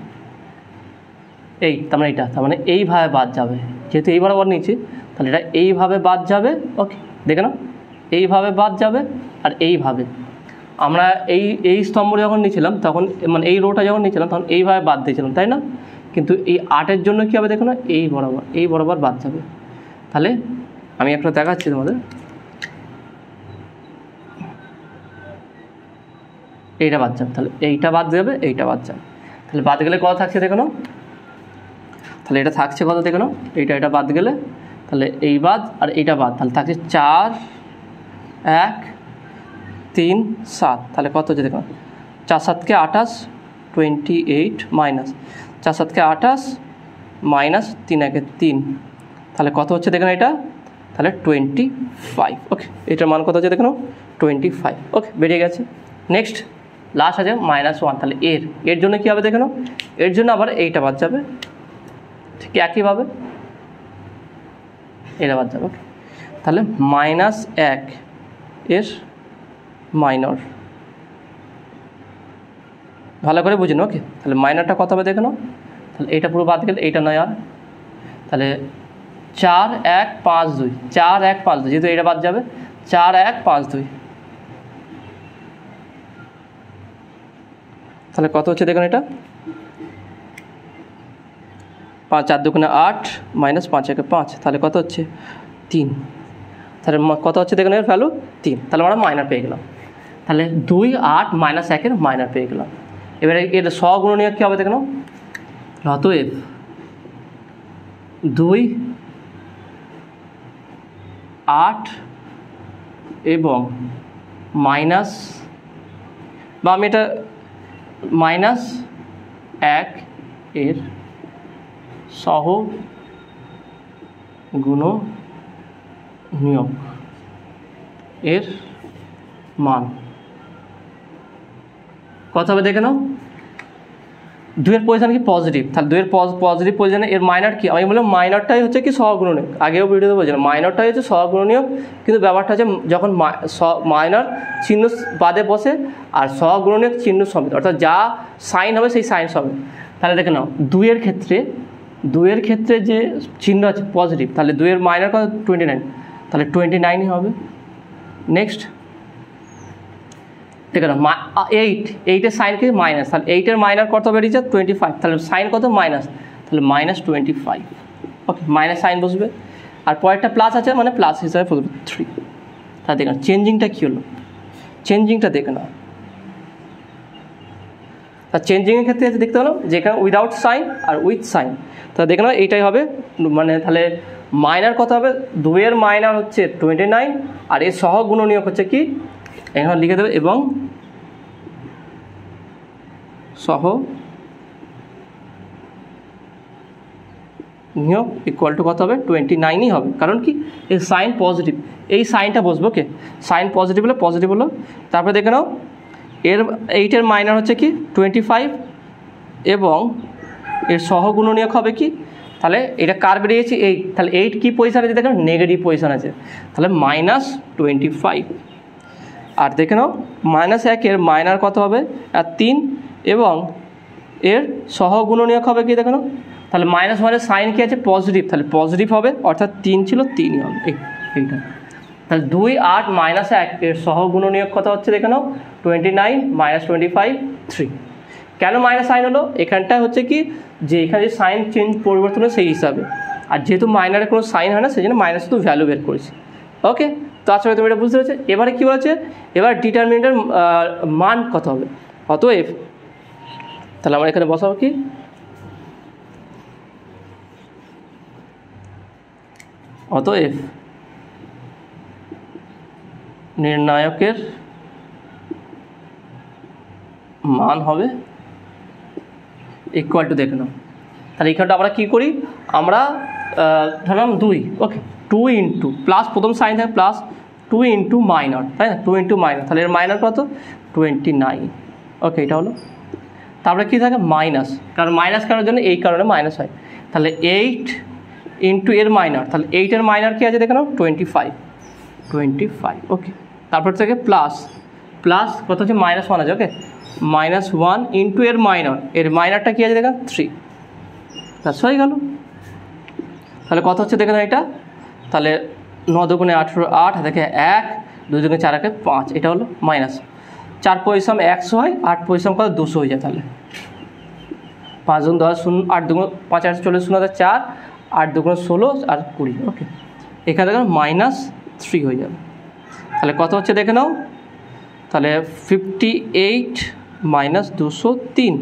8, তার মানে এটা, তার মানে এইভাবে বাদ যাবে, যেহেতু এই বরাবর নিয়েছি তাহলে এটা এইভাবে বাদ যাবে। ওকে, দেখে নাও, এইভাবে বাদ যাবে আর এইভাবে। আমরা এই স্তম্ভ যখন নিয়েছিলাম তখন, মানে এই রোটা যখন নিয়েছিলাম তখন এইভাবে বাদ দিয়েছিলাম, তাই না? কিন্তু এই 8-এর জন্য কী হবে দেখো না, এই বরাবর বাদ যাবে। তাহলে আমি একটা দেখাচ্ছি তোমাদের, এইটা বাদ যাবে, তাহলে এইটা বাদ যাবে, এইটা বাদ যাবে, তাহলে বাদ গেলে কত থাকছে দেখো না, তাহলে এটা থাকছে কত দেখো না, এটা বাদ গেলে তাহলে এই বাদ আর এইটা বাদ, তাহলে থাকছে 4 1 3 7, তাহলে কত হচ্ছে দেখো, 4 7 কে 28 28 মাইনাস 4 7 কে 28 মাইনাস 3 1 3, তাহলে কত হচ্ছে দেখুন এটা, তাহলে 25। ওকে, এটার মান কত হচ্ছে দেখুন, 25। ওকে, বেরিয়ে গেছে। নেক্সট লাস্ট আছে -1, তাহলে এর জন্য কী হবে দেখুন, এর জন্য আবার এইটা বাদ যাবে, ঠিক একইভাবে এটা বাদ যাবে। ওকে, তাহলে -1 এর মাইনর, ভালো করে বুঝুন। ওকে, তাহলে মাইনরটা কত হবে দেখে নাও, তাহলে এইটা পুরো বাদ গেলে এইটা নয় আর, তাহলে 4 1 5 2, 4 1 5 2, যেহেতু এইটা বাদ যাবে 4 1 5 2, তাহলে কত হচ্ছে দেখুন, এটা 5 4 2 8 মাইনাস 5 1 5, তাহলে কত হচ্ছে 3, তাহলে কত হচ্ছে দেখুন এর ভ্যালু 3, তাহলে আমরা মাইনার পেয়ে গেলাম। তাহলে 2 8 মাইনাস 1-এর মাইনার পেয়ে গেলাম। এবারে এর সহগুণনীয়ক কী হবে দেখুন, অতএব 2 8 এবং মাইনাস, বা আমি এটা -1 এর সহগুণনীয়ক এর মান কত হবে দেখে নাও। 2 এর পজিশন কি পজিটিভ, তাহলে 2 এর পজিটিভ পজিশনে এর মাইনর কি, আমি বললাম মাইনরটাই হচ্ছে কি সহগুণনীয়ক, আগেও ভিডিওতে বলছিলাম মাইনরটাই হচ্ছে সহগুণনীয়ক, কিন্তু ব্যাপারটা হচ্ছে যখন মাইনর চিহ্ন বাদে বসে আর সহগুণনীয়ক চিহ্ন সমেত, অর্থাৎ যা সাইন হবে সেই সাইন সমেত। তাহলে দেখে নাও 2 এর ক্ষেত্রে যে চিহ্ন আছে পজিটিভ, তাহলে 2 এর মাইনর কত 29, তাহলে 29ই হবে। নেক্সট দেখে নাও 8-এর সাইন কি মাইনাস, তাহলে 8-এর মাইনার কত বেরিয়েছে 25, তাহলে সাইন কত মাইনাস, তাহলে -25। ওকে, মাইনাস সাইন বসবে, আর পরেরটা প্লাস আছে মানে প্লাস হিসাবে বসবে 3। তাহলে দেখে নাও চেঞ্জিংটা কী হলো, চেঞ্জিংটা দেখে নাও। তা চেঞ্জিংয়ের ক্ষেত্রে দেখতে পেলাম যেখানে উইদাউট সাইন আর উইথ সাইন, তাহলে দেখে নাও এইটাই হবে, মানে তাহলে মাইনার কত হবে, 2 এর মাইনার হচ্ছে 29 আর এর সহগুণনীয়ক হচ্ছে কি, এখানে লিখে দেবে, এবং নিয়োগ ইকুয়াল টু কত হবে 29ই হবে, কারণ কি এই সাইন পজিটিভ, এই সাইনটা বসবো ওকে, সাইন পজিটিভ হলো। তারপরে দেখে নাও এর 8-এর মাইনার হচ্ছে কি 25 এবং এর সহগুণনীয়ক হবে কি, তাহলে এটা কার বেরিয়েছে 8, তাহলে 8 কী পজিশান আছে দেখো, নেগেটিভ পজিশান আছে, তাহলে -25। আর দেখে নাও -1-এর মাইনার কত হবে আর 3 এবং এর সহগুণনীয়ক হবে কি দেখো নাও, তাহলে -1-এর সাইন কি আছে পজিটিভ, তাহলে পজিটিভ হবে, অর্থাৎ 3 ছিল 3ই হবে এইটা। তাহলে 2 8 -1 এর সহগুণনীয়ক কত হচ্ছে দেখে নাও 29 -25 3। কেন মাইনাস সাইন হলো, এখানটা হচ্ছে কি যে এখানে যে সাইন চেঞ্জ পরিবর্তন হয় সেই হিসাবে, আর যেহেতু মাইনারে কোনো সাইন হয় না সেই জন্য মাইনাস তো ভ্যালু বের করেছি। ওকে, তো আশা করি তুমি এটা বুঝতে পেরেছো। এবারে কী বলেছে, এবার ডিটারমিনেন্টের মান কত হবে, অতএব তাহলে আমরা এখানে বসাবো কি, অতএব নির্ণায়কের মান হবে ইকুয়াল টু দেখে নাও, তাহলে এখানটা আমরা কী করি, আমরা ধরলাম 2, ওকে 2 ইন্টু প্লাস প্রথম সাইন থাকে প্লাস 2 ইন্টু মাইনর, তাই না 2 ইন্টু মাইনর, তাহলে এর মাইনর কত 29। ওকে, এটা হলো। তারপরে কী থাকে মাইনাস, কারণ মাইনাস করার জন্য এই কারণে মাইনাস হয়, তাহলে 8 ইন্টু এর মাইনার, তাহলে 8-এর মাইনার কী আছে দেখে নাও 25। ওকে, তারপর থেকে প্লাস কত হচ্ছে -1 আছে, ওকে -1 ইন্টু এর মাইনর, এর মাইনারটা কী আছে দেখেন 3, প্লাস হয়ে গেল। তাহলে কত হচ্ছে দেখেন এটা, তাহলে 9 দুগুণে 18, 8 থেকে 1, 2 দুগুণে 4 একে 5, এটা হলো মাইনাস 4 পয়সাম 100 হয়, 8 পয়সাম কত 200 হয়ে যায়, তাহলে 5 গুণ 10 0, 8 দুগুণ 5 8 40 0 4, 8 দুগুণে 16 আর 20। ওকে, এখানে দেখেন -3 হয়ে যাবে, তাহলে কত হচ্ছে দেখে নাও, তাহলে 58 -203,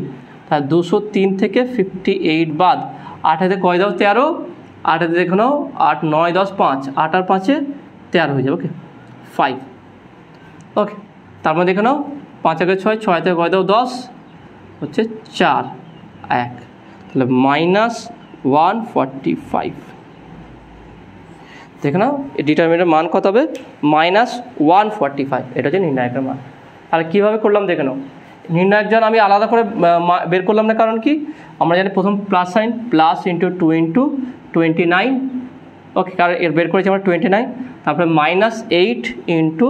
তাহলে 203 থেকে 58 বাদ, 8 হাতে কয় দাও 13, 8 হাতে দেখে নাও 8 9 10 5, 8 আর 5-এ 13 হয়ে যাবে, ওকে 5। ওকে, তারপরে দেখে নাও 5 আগে 6, 6 হাতে কয় দাও 10 হচ্ছে 4 1, তাহলে -145। দেখে নাও এই ডিটারমিনেন্টের মান কত হবে -145, এটা হচ্ছে নির্ণায়কের মান। তাহলে কীভাবে করলাম দেখে নাও, নির্ণায়ক জন আমি আলাদা করে বের করলাম না, কারণ কি আমরা জানি প্রথম plus sign, plus into 2 into 29, ওকে, কারণ এর বের করেছি আমরা 29, তারপরে -8 ইন্টু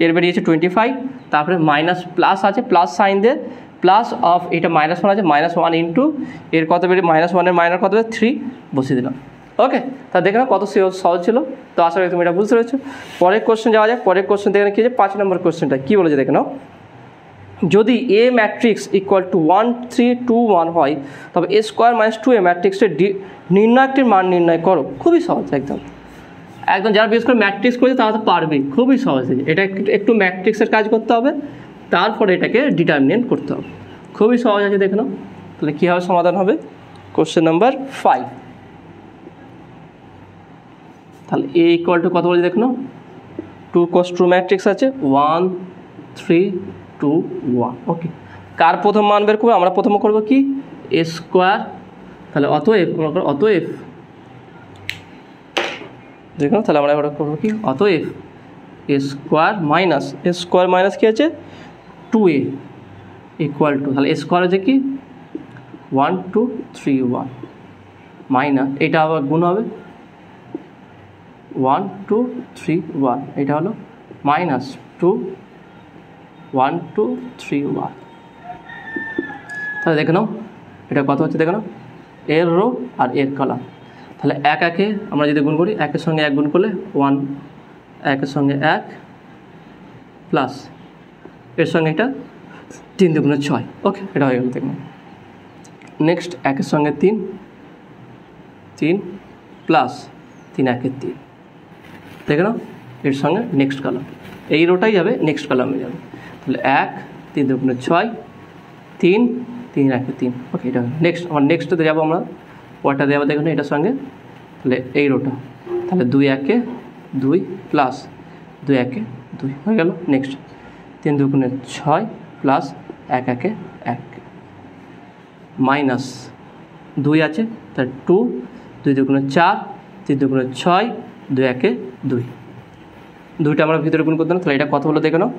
এর বেরিয়েছে 25, তারপরে মাইনাস প্লাস আছে প্লাস সাইন দিয়ে প্লাস অফ এটা -1 আছে -1 ইন্টু এর কত বেরিয়ে -1-এর মাইনার কত 3 বসিয়ে দিলাম। ওকে, তা দেখে নাও কত সহজ ছিল। তো আশা করি তুমি এটা বুঝতে পেরেছো। পরের কোশ্চেন যাওয়া যাক। পরের কোশ্চেন দেখে কী আছে 5 নম্বর কোশ্চেনটা কী বলেছে দেখে নাও, যদি এ ম্যাট্রিক্স ইকুয়াল টু 1 3 2 1 হয় তবে a² - 2a ম্যাট্রিক্সের নির্ণায়কটির মান নির্ণয় করো। খুবই সহজ, একদম যারা বিশেষ করে ম্যাট্রিক্স করেছে তারা তো পারবেই, খুবই সহজ। এটা একটু ম্যাট্রিক্সের কাজ করতে হবে, তারপরে এটাকে ডিটারমিনেন্ট করতে হবে। খুবই সহজ আছে, দেখে নাও। তাহলে কীভাবে সমাধান হবে, কোশ্চেন নাম্বার 5। তাহলে এ ইকুয়াল টু কত বলছে দেখো, 2 cos 2 ম্যাট্রিক্স আছে 1 3 2 1। ওকে, কার প্রথম মান বের করবো, আমরা প্রথমে করবো কি a², তাহলে অতএব দেখো, তাহলে আমরা এবার করবো কি অতএব a² মাইনাস কি আছে 2a ইকুয়াল টু, তাহলে a² আছে কি 1 2 3 1 মাইনাস, এটা আবার গুণ হবে 1 2 3 1, এটা হলো -2 1 2 3 1। তাহলে দেখে নাও এটা কত হচ্ছে দেখে নাও, এর রো আর এর কলাম। তাহলে এক একে আমরা যদি গুণ করি, একের সঙ্গে 1 গুণ করলে 1, একের সঙ্গে 1 প্লাস এর সঙ্গে এটা 3 দুগুণে 6। ওকে, এটা হয়ে গেল দেখুন। নেক্সট একের সঙ্গে 3 3 প্লাস 3 একে 3, দেখে নাও এর সঙ্গে নেক্সট কলাম, এই রোটাই যাবে নেক্সট কলামে যাবে। তাহলে 1 3 দুগুণে 6 3 3 একে 3। ওকে, এটা নেক্সট আমার নেক্সটতে যাবো আমরা, পরটা দেওয়া দেখুন এটার সঙ্গে, তাহলে এই রোটা, তাহলে 2 একে 2 প্লাস 2 একে 2 হয়ে গেল। নেক্সট 3 দুগুণে 6 প্লাস 1 একে 1 মাইনাস 2 আছে, তাহলে 2 2 দুগুণে 4, 3 দুগুণে 6, 2 একে 2, দুইটা আমরা ভিতরে গুণ করতে না, তাহলে এটা কত হলো দেখে নাও।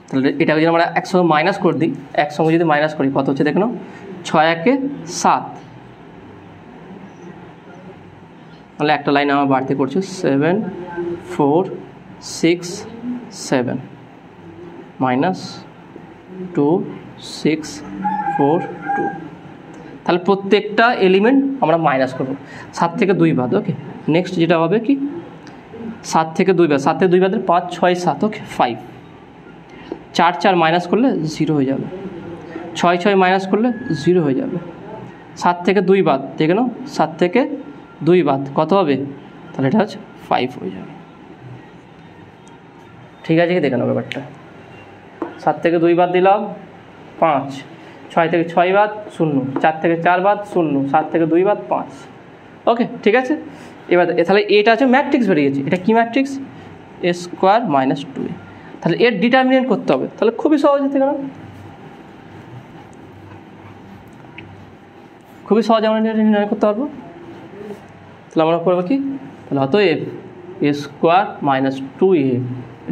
তাহলে এটাকে যদি আমরা একসঙ্গে মাইনাস করে দিই, একসঙ্গে যদি মাইনাস করি কত হচ্ছে দেখে নাও, 6 একে 7, তাহলে একটা লাইন আমার বাড়তে করছে 7 4 6 7 মাইনাস 2 6 4 2, তাহলে প্রত্যেকটা এলিমেন্ট আমরা মাইনাস করবো, 7 থেকে 2 বাদ। ওকে, নেক্সট যেটা হবে কি 7 থেকে 2 বাদ, 7 থেকে 2 বাদের 5 6 7, ওকে 5, 4 4 মাইনাস করলে 0 হয়ে যাবে, 6 6 মাইনাস করলে 0 হয়ে যাবে, 7 থেকে 2 বাদ দেখে নাও, 7 থেকে 2 বাদ কত হবে, তাহলে এটা হচ্ছে 5 হয়ে যাবে। ঠিক আছে কি দেখে নাও ব্যাপারটা, 7 থেকে 2 বাদ দিলাম 5, 6 থেকে 6 বাদ 0, 4 থেকে 4 বাদ 0, 7 থেকে 2 বাদ 5। ওকে ঠিক আছে, এবার তাহলে এটা আছে ম্যাট্রিক্স বেরিয়েছে, এটা কি matrix, a square minus 2a, তাহলে এর ডিটারমিনেন্ট করতে হবে, তাহলে খুবই সহজ হতে গেল, খুবই সহজ আমরা নির্ণয় করতে পারবো। তাহলে আমরা করবো কি, তাহলে অতএব a square minus 2a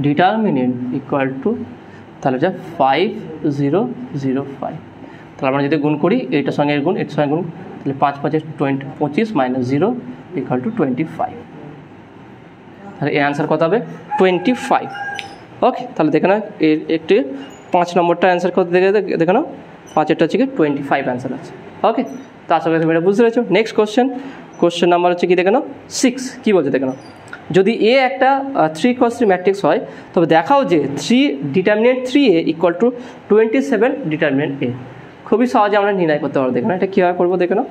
determinant equal two, তাহলে যা 5 0 0 5, তাহলে আমরা যদি গুণ করি এটার সঙ্গে গুণ এটার সঙ্গে গুণ, তাহলে 5 5 25 মাইনাস 0 ইকুয়াল টু 25, তাহলে এর অ্যান্সার কত হবে 25। ওকে, তাহলে দেখে নাও এর একটি 5 নম্বরটা অ্যান্সার কত দেখে নাও, 5এরটা হচ্ছে কি 25 অ্যান্সার আছে। ওকে, তো আশা করি তুমি এটা বুঝতে পেরেছো। নেক্সট কোশ্চেন নাম্বার হচ্ছে কি দেখে নাও 6, কী বলছে দেখে নাও, যদি এ একটা 3x3 ম্যাট্রিক্স হয় তবে দেখাও যে 3 determinant 3a equal to 27 determinant a। খুবই সহজে আমরা নির্ণয় করতে পারবো, দেখে নাও এটা কীভাবে করবো দেখে নাও,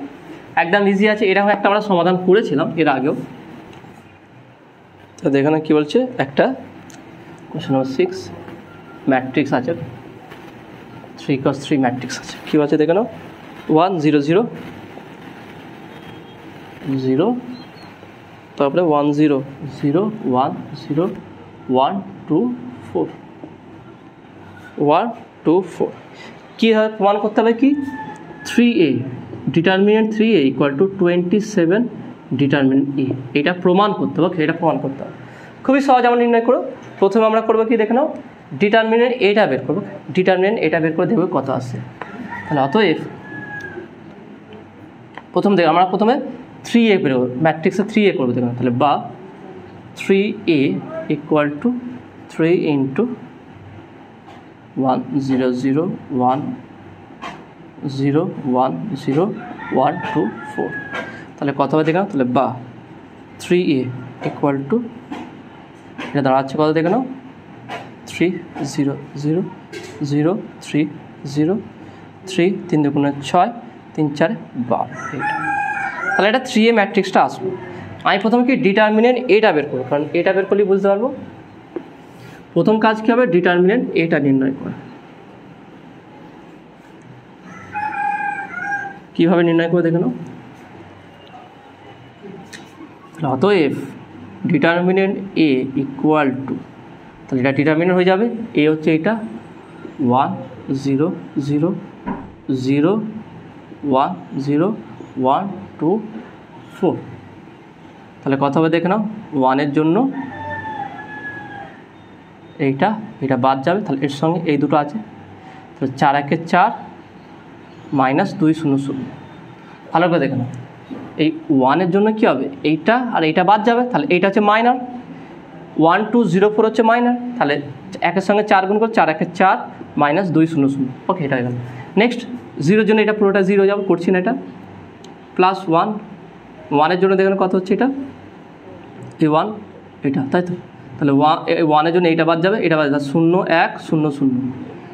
একদম ইজি আছে, এরকম একটা আমরা সমাধান করেছিলাম এর আগেও। তো দেখে নাও কী বলছে, একটা কোশ্চেন নাম্বার 6 ম্যাট্রিক্স আছে, 3x3 ম্যাট্রিক্স আছে, কী বলছে দেখে নাও 1 0 0 0, তারপরে 1 0 0 1 0 1 2 4 1 2 4, কী হয় প্রমাণ করতে হবে কি 3a determinant 3a equal to 27 determinant a, এটা প্রমাণ করতে হবে। এটা প্রমাণ করতে হবে, খুবই সহজ আমরা নির্ণয় করো। প্রথমে আমরা করবো কি দেখে নাও, ডিটারমিনেন্ট এটা বের করবো, ডিটারমিনেন্ট এটা বের করে দেখবো কত আসছে। তাহলে অতএব আমরা প্রথমে 3a বেরোবো, ম্যাট্রিক্সে 3a করবো দেখুন, তাহলে বা 3a ইকুয়াল টু 3 ইন্টু 1 0 0 1 0 1 0 1 2 4, তাহলে কত হবে দেখে নাও, তাহলে বা 3a ইকুয়াল টু, এটা দাঁড়াচ্ছে কত দেখে নাও 3 0 0 0 3 0 3 3 দুগুণে 6 3 4 12, এইটা তাহলে এটা 3a ম্যাট্রিক্সটা আসলো। আমি প্রথমে কি ডিটারমিনেন্ট এটা বের করবো, কারণ এটা বের করলেই বুঝতে পারবো। প্রথম কাজ কী হবে, ডিটারমিনেন্ট এটা নির্ণয় করা। কীভাবে নির্ণয় করে দেখে নাও, অতএব ডিটারমিনেন্ট এ ইকুয়াল টু, তাহলে এটা ডিটারমিনেন্ট হয়ে যাবে, এ হচ্ছে এটা 1 0 0 0 1 0 1 2 4, তাহলে কত হবে দেখে নাও 1-এর জন্য এইটা বাদ যাবে, তাহলে এর সঙ্গে এই দুটো আছে, তাহলে 4 1 4 মাইনাস 2 0 0, ভালো করে দেখে নাও এই 1-এর জন্য কী হবে, এইটা আর এইটা বাদ যাবে, তাহলে এইটা হচ্ছে মাইনার, 1 2 0 4 হচ্ছে মাইনার, তাহলে 1-এর সঙ্গে 4 গুণ করে 4 1 4 মাইনাস 2 0 0, ওকে এটা হয়ে গেল। নেক্সট 0-এর জন্য এটা পুরোটা 0 যাবে, করছি না এটা, প্লাস 1-এর জন্য দেখেন কত হচ্ছে, এটা এই 1 এটা, তাই তো, তাহলে 1-এর জন্য এইটা বাদ যাবে, এটা বাদ যাবে 0 1 0 0,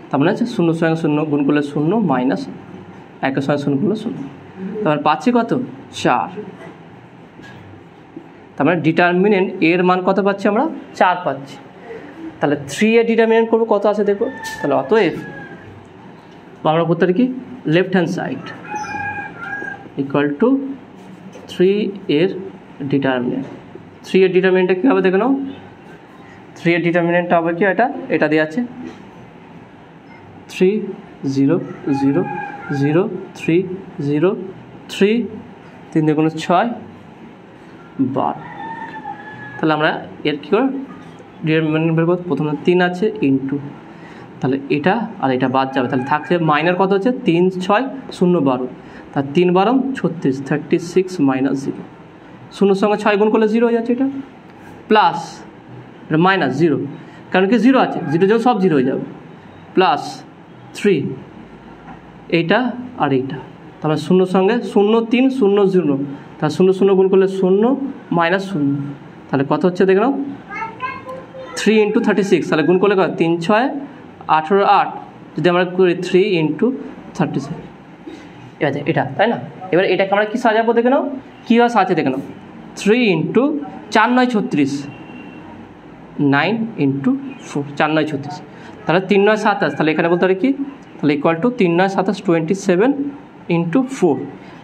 তার মানে হচ্ছে 0 সঙ্গে 0 গুণ করলে 0 মাইনাস 1-এর সঙ্গে 0 করলে 0, তারপর পাচ্ছি কত 4, তার মানে ডিটারমিনেন্ট এর মান কত পাচ্ছি আমরা 4 পাচ্ছি। তাহলে 3 এর ডিটারমিনেন্ট করবো কত আছে দেখো, তাহলে অতএব আমরা করতে পারি কি left hand side equal to 3 এর ডিটারমিনেন্ট। 3 এর ডিটারমিনেন্টটা কী হবে দেখে নাও, 3 এর ডিটারমিনেন্টটা হবে কি, এটা দিয়ে আছে 3 0 0 0 3 0 3 3 দুগুণে 6 12। তাহলে আমরা এর কী করে ডিটারমিনেন্ট বের করব? প্রথমে 3 আছে ইন্টু, তাহলে এটা আর এটা বাদ যাবে, তাহলে থাকছে মাইনার কত হচ্ছে 3 6 0 12, তার 3 12 36 36 মাইনাস 0, 0 সঙ্গে 6 গুণ করলে 0 হয়ে যাচ্ছে, এটা প্লাস এটা মাইনাস 0, কারণ কি 0 আছে, 0 যখন সব 0 হয়ে যাবে, প্লাস 3 এইটা আর এইটা, তাহলে 0 সঙ্গে 0 3 0 0, তাহলে 0 0 গুণ করলে 0 মাইনাস 0, তাহলে কত হচ্ছে দেখে নাও 3 ইন্টু 36, তাহলে গুণ করলে কত 3 6 18 8, যদি আমরা করি 3 ইন্টু 36, এবার এটা তাই না। এবার এটাকে আমরা কী সাজাবো দেখে নাও, কীভাবে সাজাচ্ছে দেখে নাও, 3 ইন্টু 4 9 36, 9 ইন্টু 4 4 9 36, তাহলে 3 9 27, তাহলে এখানে বলতে পারি কি, তাহলে ইকুয়াল টু 3 9 27 27 ইন্টু 4।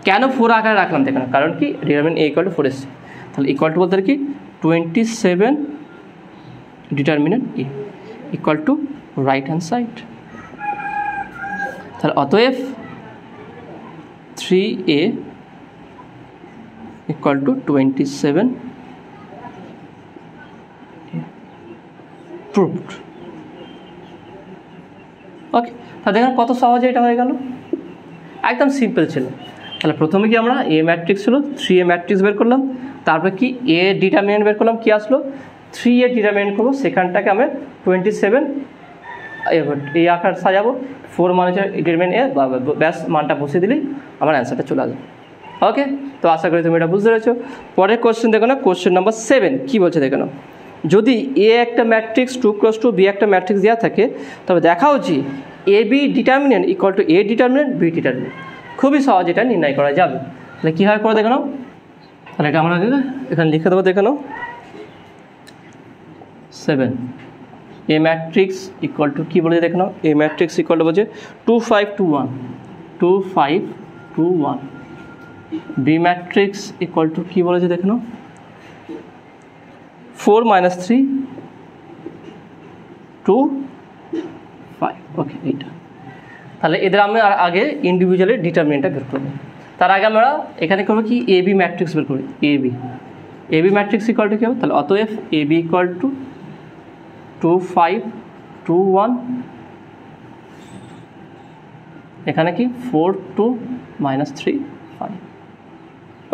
কেন 4 আকারে রাখলাম দেখে নাও, কারণ কি ডিটারমিনেন্ট এ ইকুয়াল টু 4 এসছে, তাহলে ইকুয়াল টু বলতে পারি কি 27 determinant A equal to right hand side. তাহলে অতএব 3a ইকুয়াল টু 27 প্রুভড। ওকে, তাহলে দেখেন কত সহজে এটা হয়ে গেল, একদম সিম্পল ছিল। তাহলে প্রথমে কি আমরা এ ম্যাট্রিক্স ছিল 3a ম্যাট্রিক্স বের করলাম, তারপরে কি এ ডিটারমিনেন্ট বের করলাম, কি আসলো 3a ডিটারমিনেন্ট করবো, সেখানটাকে আমরা 27 এই আকার সাজাবো, 4 মানে হচ্ছে ডিটারমিনেন্ট এ, ব্যাস মানটা বসিয়ে দিলেই আমার অ্যান্সারটা চলে আসবে। ওকে, তো আশা করি তুমি এটা বুঝতে পেরেছো। পরের কোশ্চেন দেখো না, কোশ্চেন নাম্বার 7 কী বলছে দেখো না, যদি এ একটা ম্যাট্রিক্স 2 × 2 বি একটা ম্যাট্রিক্স দেওয়া থাকে, তবে দেখাও যে A B determinant equal to A determinant B determinant. খুবই সহজ এটা নির্ণয় করা যাবে। তাহলে কীভাবে করে দেখে নাও, তাহলে এটা আমরা এখানে লিখে দেবো দেখে নাও 7 এ ম্যাট্রিক্স ইকুয়াল টু কী বলেছে দেখে নাও, এ ম্যাট্রিক্স ইকুয়াল টু বলছে 2 5 2 1 2 5 2 1, বি ম্যাট্রিক্স ইকুয়াল টু কী বলেছে দেখে নাও 4 - 3 2 5। ওকে, এইটা তাহলে এদের আমি আগে ইন্ডিভিজুয়ালি ডিটারমিনেন্টটা বের করবো। তার আগে আমরা এখানে করবো কি এ বি ম্যাট্রিক্স বের করি, A B matrix equal to কী হবে, তাহলে অতএব এ বি ইকুয়াল টু 2 5 2 1, এখানে কি 4 2 -3 5।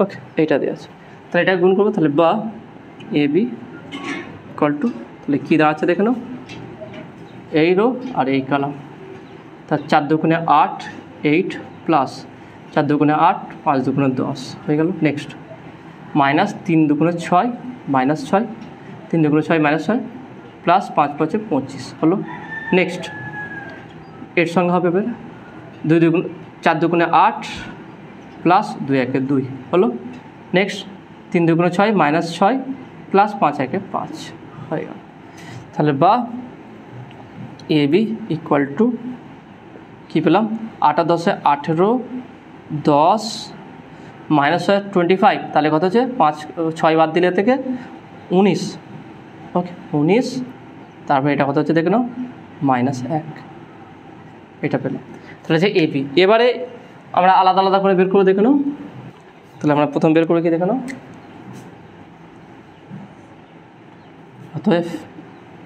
ওকে, এইটা দেওয়া আছে, তাহলে এটা গুণ করবো, তাহলে বা এ বি ইকুয়াল টু, তাহলে কী দাঁড়াচ্ছে দেখে নাও এই রো আর এই কলাম, তার 4 দুগুণে 8 8 প্লাস 4 দুগুণে 8 5 দুগুণে 10 হয়ে গেল। নেক্সট মাইনাস 3 দুগুণে 6 -6 3 দুগুণে 6 -6 প্লাস 5 5 25 হলো। নেক্সট এর সঙ্গে হবে এবার 2 দুগুণে 4 দুগুণে 8 প্লাস 2 1 2 হলো। নেক্সট 3 দুগুণে 6 -6 প্লাস 5 1 5 হয়ে গেল। তাহলে বা এ বি ইকুয়াল টু কী পেলাম 8 আর 10 18 10 -25, তাহলে কত হচ্ছে 5 6 বাদ দিলে থেকে 19। ওকে 19, তারপরে এটা কত হচ্ছে দেখে নাও -1, এটা পেলাম। তাহলে যে এ বি, এবারে আমরা আলাদা আলাদা করে বের করে দেখে নাও। তাহলে আমরা প্রথম বের করে কি দেখে নাও, অতএব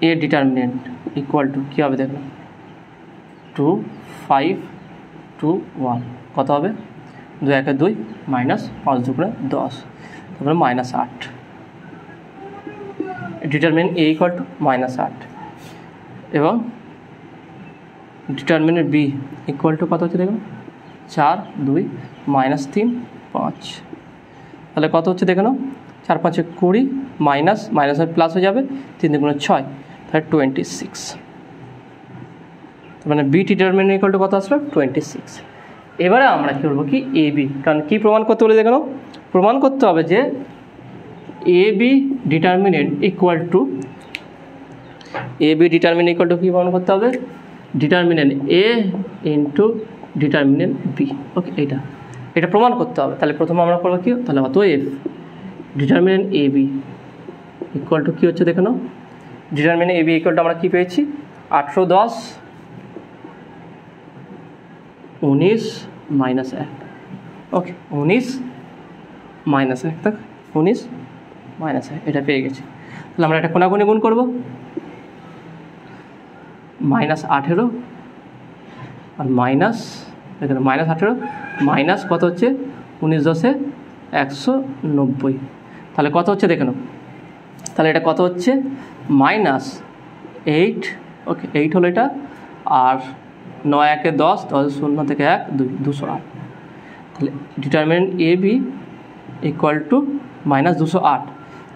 এ ডিটারমিনেন্ট ইকুয়াল টু কী হবে দেখো 2 5 2 1, কত হবে 2 1 2 মাইনাস 5 দুগুণে 10, তারপরে -8, ডিটারমিনেন্ট এ ইকুয়াল টু -8 এবং ডিটারমিনেন্ট বি ইকুয়াল টু কত হচ্ছে দেখুন 4 2 -3 5, তাহলে কত হচ্ছে দেখে নাও 4 5 20 মাইনাস প্লাস হয়ে যাবে 3 দুগুণে 6, তাহলে 26। তার মানে বি ডিটারমিনেন্ট ইকুয়াল টু কত আসবে 26। এবারে আমরা কী বলবো কি এ বি, কারণ কী প্রমাণ করতে বলে দেখে নাও, প্রমাণ করতে হবে যে A B determinant equal to কী প্রমাণ করতে হবে, ডিটারমিনেন্ট এ ইন্টু ডিটারমিনেন্ট বি। ওকে, এটা প্রমাণ করতে হবে। তাহলে প্রথমে আমরা করবো কি, তাহলে অতএব determinant A B equal to কী হচ্ছে দেখে নাও, determinant A B equal to আমরা কী পেয়েছি 18 10 19 -1। ওকে 19 মাইনাস 1 তাক 19 মাইনাস 1 এটা পেয়ে গেছি। তাহলে আমরা এটা কোনাকুনি গুণ করব, -18 আর মাইনাস এখানে -18 মাইনাস কত হচ্ছে 19 10 190, তাহলে কত হচ্ছে দেখে নাও। তাহলে এটা কত হচ্ছে -8, ওকে 8 হলো এটা, আর 9 1 10 10 0 থেকে 1 2 208। তাহলে determinant A B equal to -208।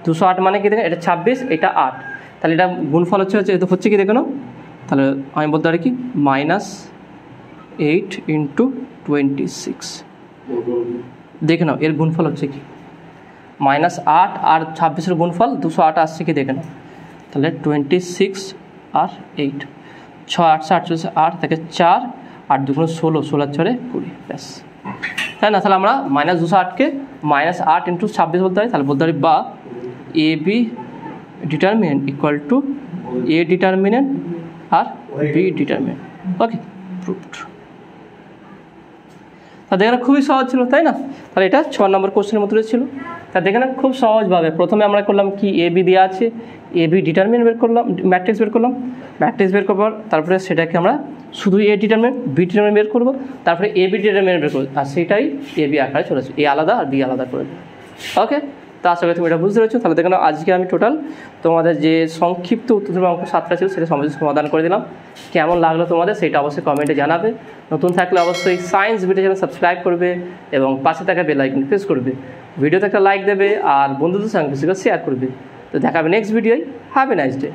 208 মানে কি দেখেন, এটা 26 এটা 8, তাহলে এটা গুণফল হচ্ছে হচ্ছে কি দেখে নাও। তাহলে আমি বলতে পারি কি -8 × 26, দেখে নাও এর গুণফল হচ্ছে কি -8 আর 26-এর গুণফল 208 আসছে কি দেখে নাও। তাহলে 26 আর 8 6 8 48 8 থেকে 4 8 2 16 16 4 20, ব্যাস, তাই না। তাহলে আমরা -208কে -8 × 26 বলতে পারি। তাহলে বলতে পারি বা A B determinant equal to A determinant আর বি ডিটারমিনেন্ট, ওকে প্রুভড। তা দেখে খুবই সহজ ছিল, তাই না। তাহলে এটা 6 নম্বর কোশ্চেনের মতো ছিল। তা দেখে না খুব সহজভাবে প্রথমে আমরা করলাম কি এ বি দেওয়া আছে, এ বি ডিটারমিনেন্ট বের করলাম, ম্যাট্রিক্স বের করলাম, ম্যাট্রিক্স বের করবার তারপরে সেটাকে আমরা শুধু এ ডিটারমিনেন্ট বি ডিটারমিনেন্ট বের করবো, তারপরে এ বি ডিটারমিনেন্ট বের করবো, আর সেটাই এ বি আকারে চলে আসবে, এ আলাদা আর বি আলাদা করে দেবো, ওকে। তা আশা করি তুমি এটা বুঝতে পেরেছো। তাহলে দেখো আজকে আমি টোটাল তোমাদের যে সংক্ষিপ্ত উত্তর অঙ্ক 7টা ছিল সেটা সমস্ত সমাধান করে দিলাম। কেমন লাগলো তোমাদের সেটা অবশ্যই কমেন্টে জানাবে। নতুন থাকলে অবশ্যই সায়েন্স ভিডিও চ্যানেল সাবস্ক্রাইব করবে এবং পাশে থাকা বেল আইকন প্রেস করবে, ভিডিওতে একটা লাইক দেবে আর বন্ধুদের সঙ্গে শেয়ার করবে। তো দেখাবে নেক্সট ভিডিওয়। Have a nice day.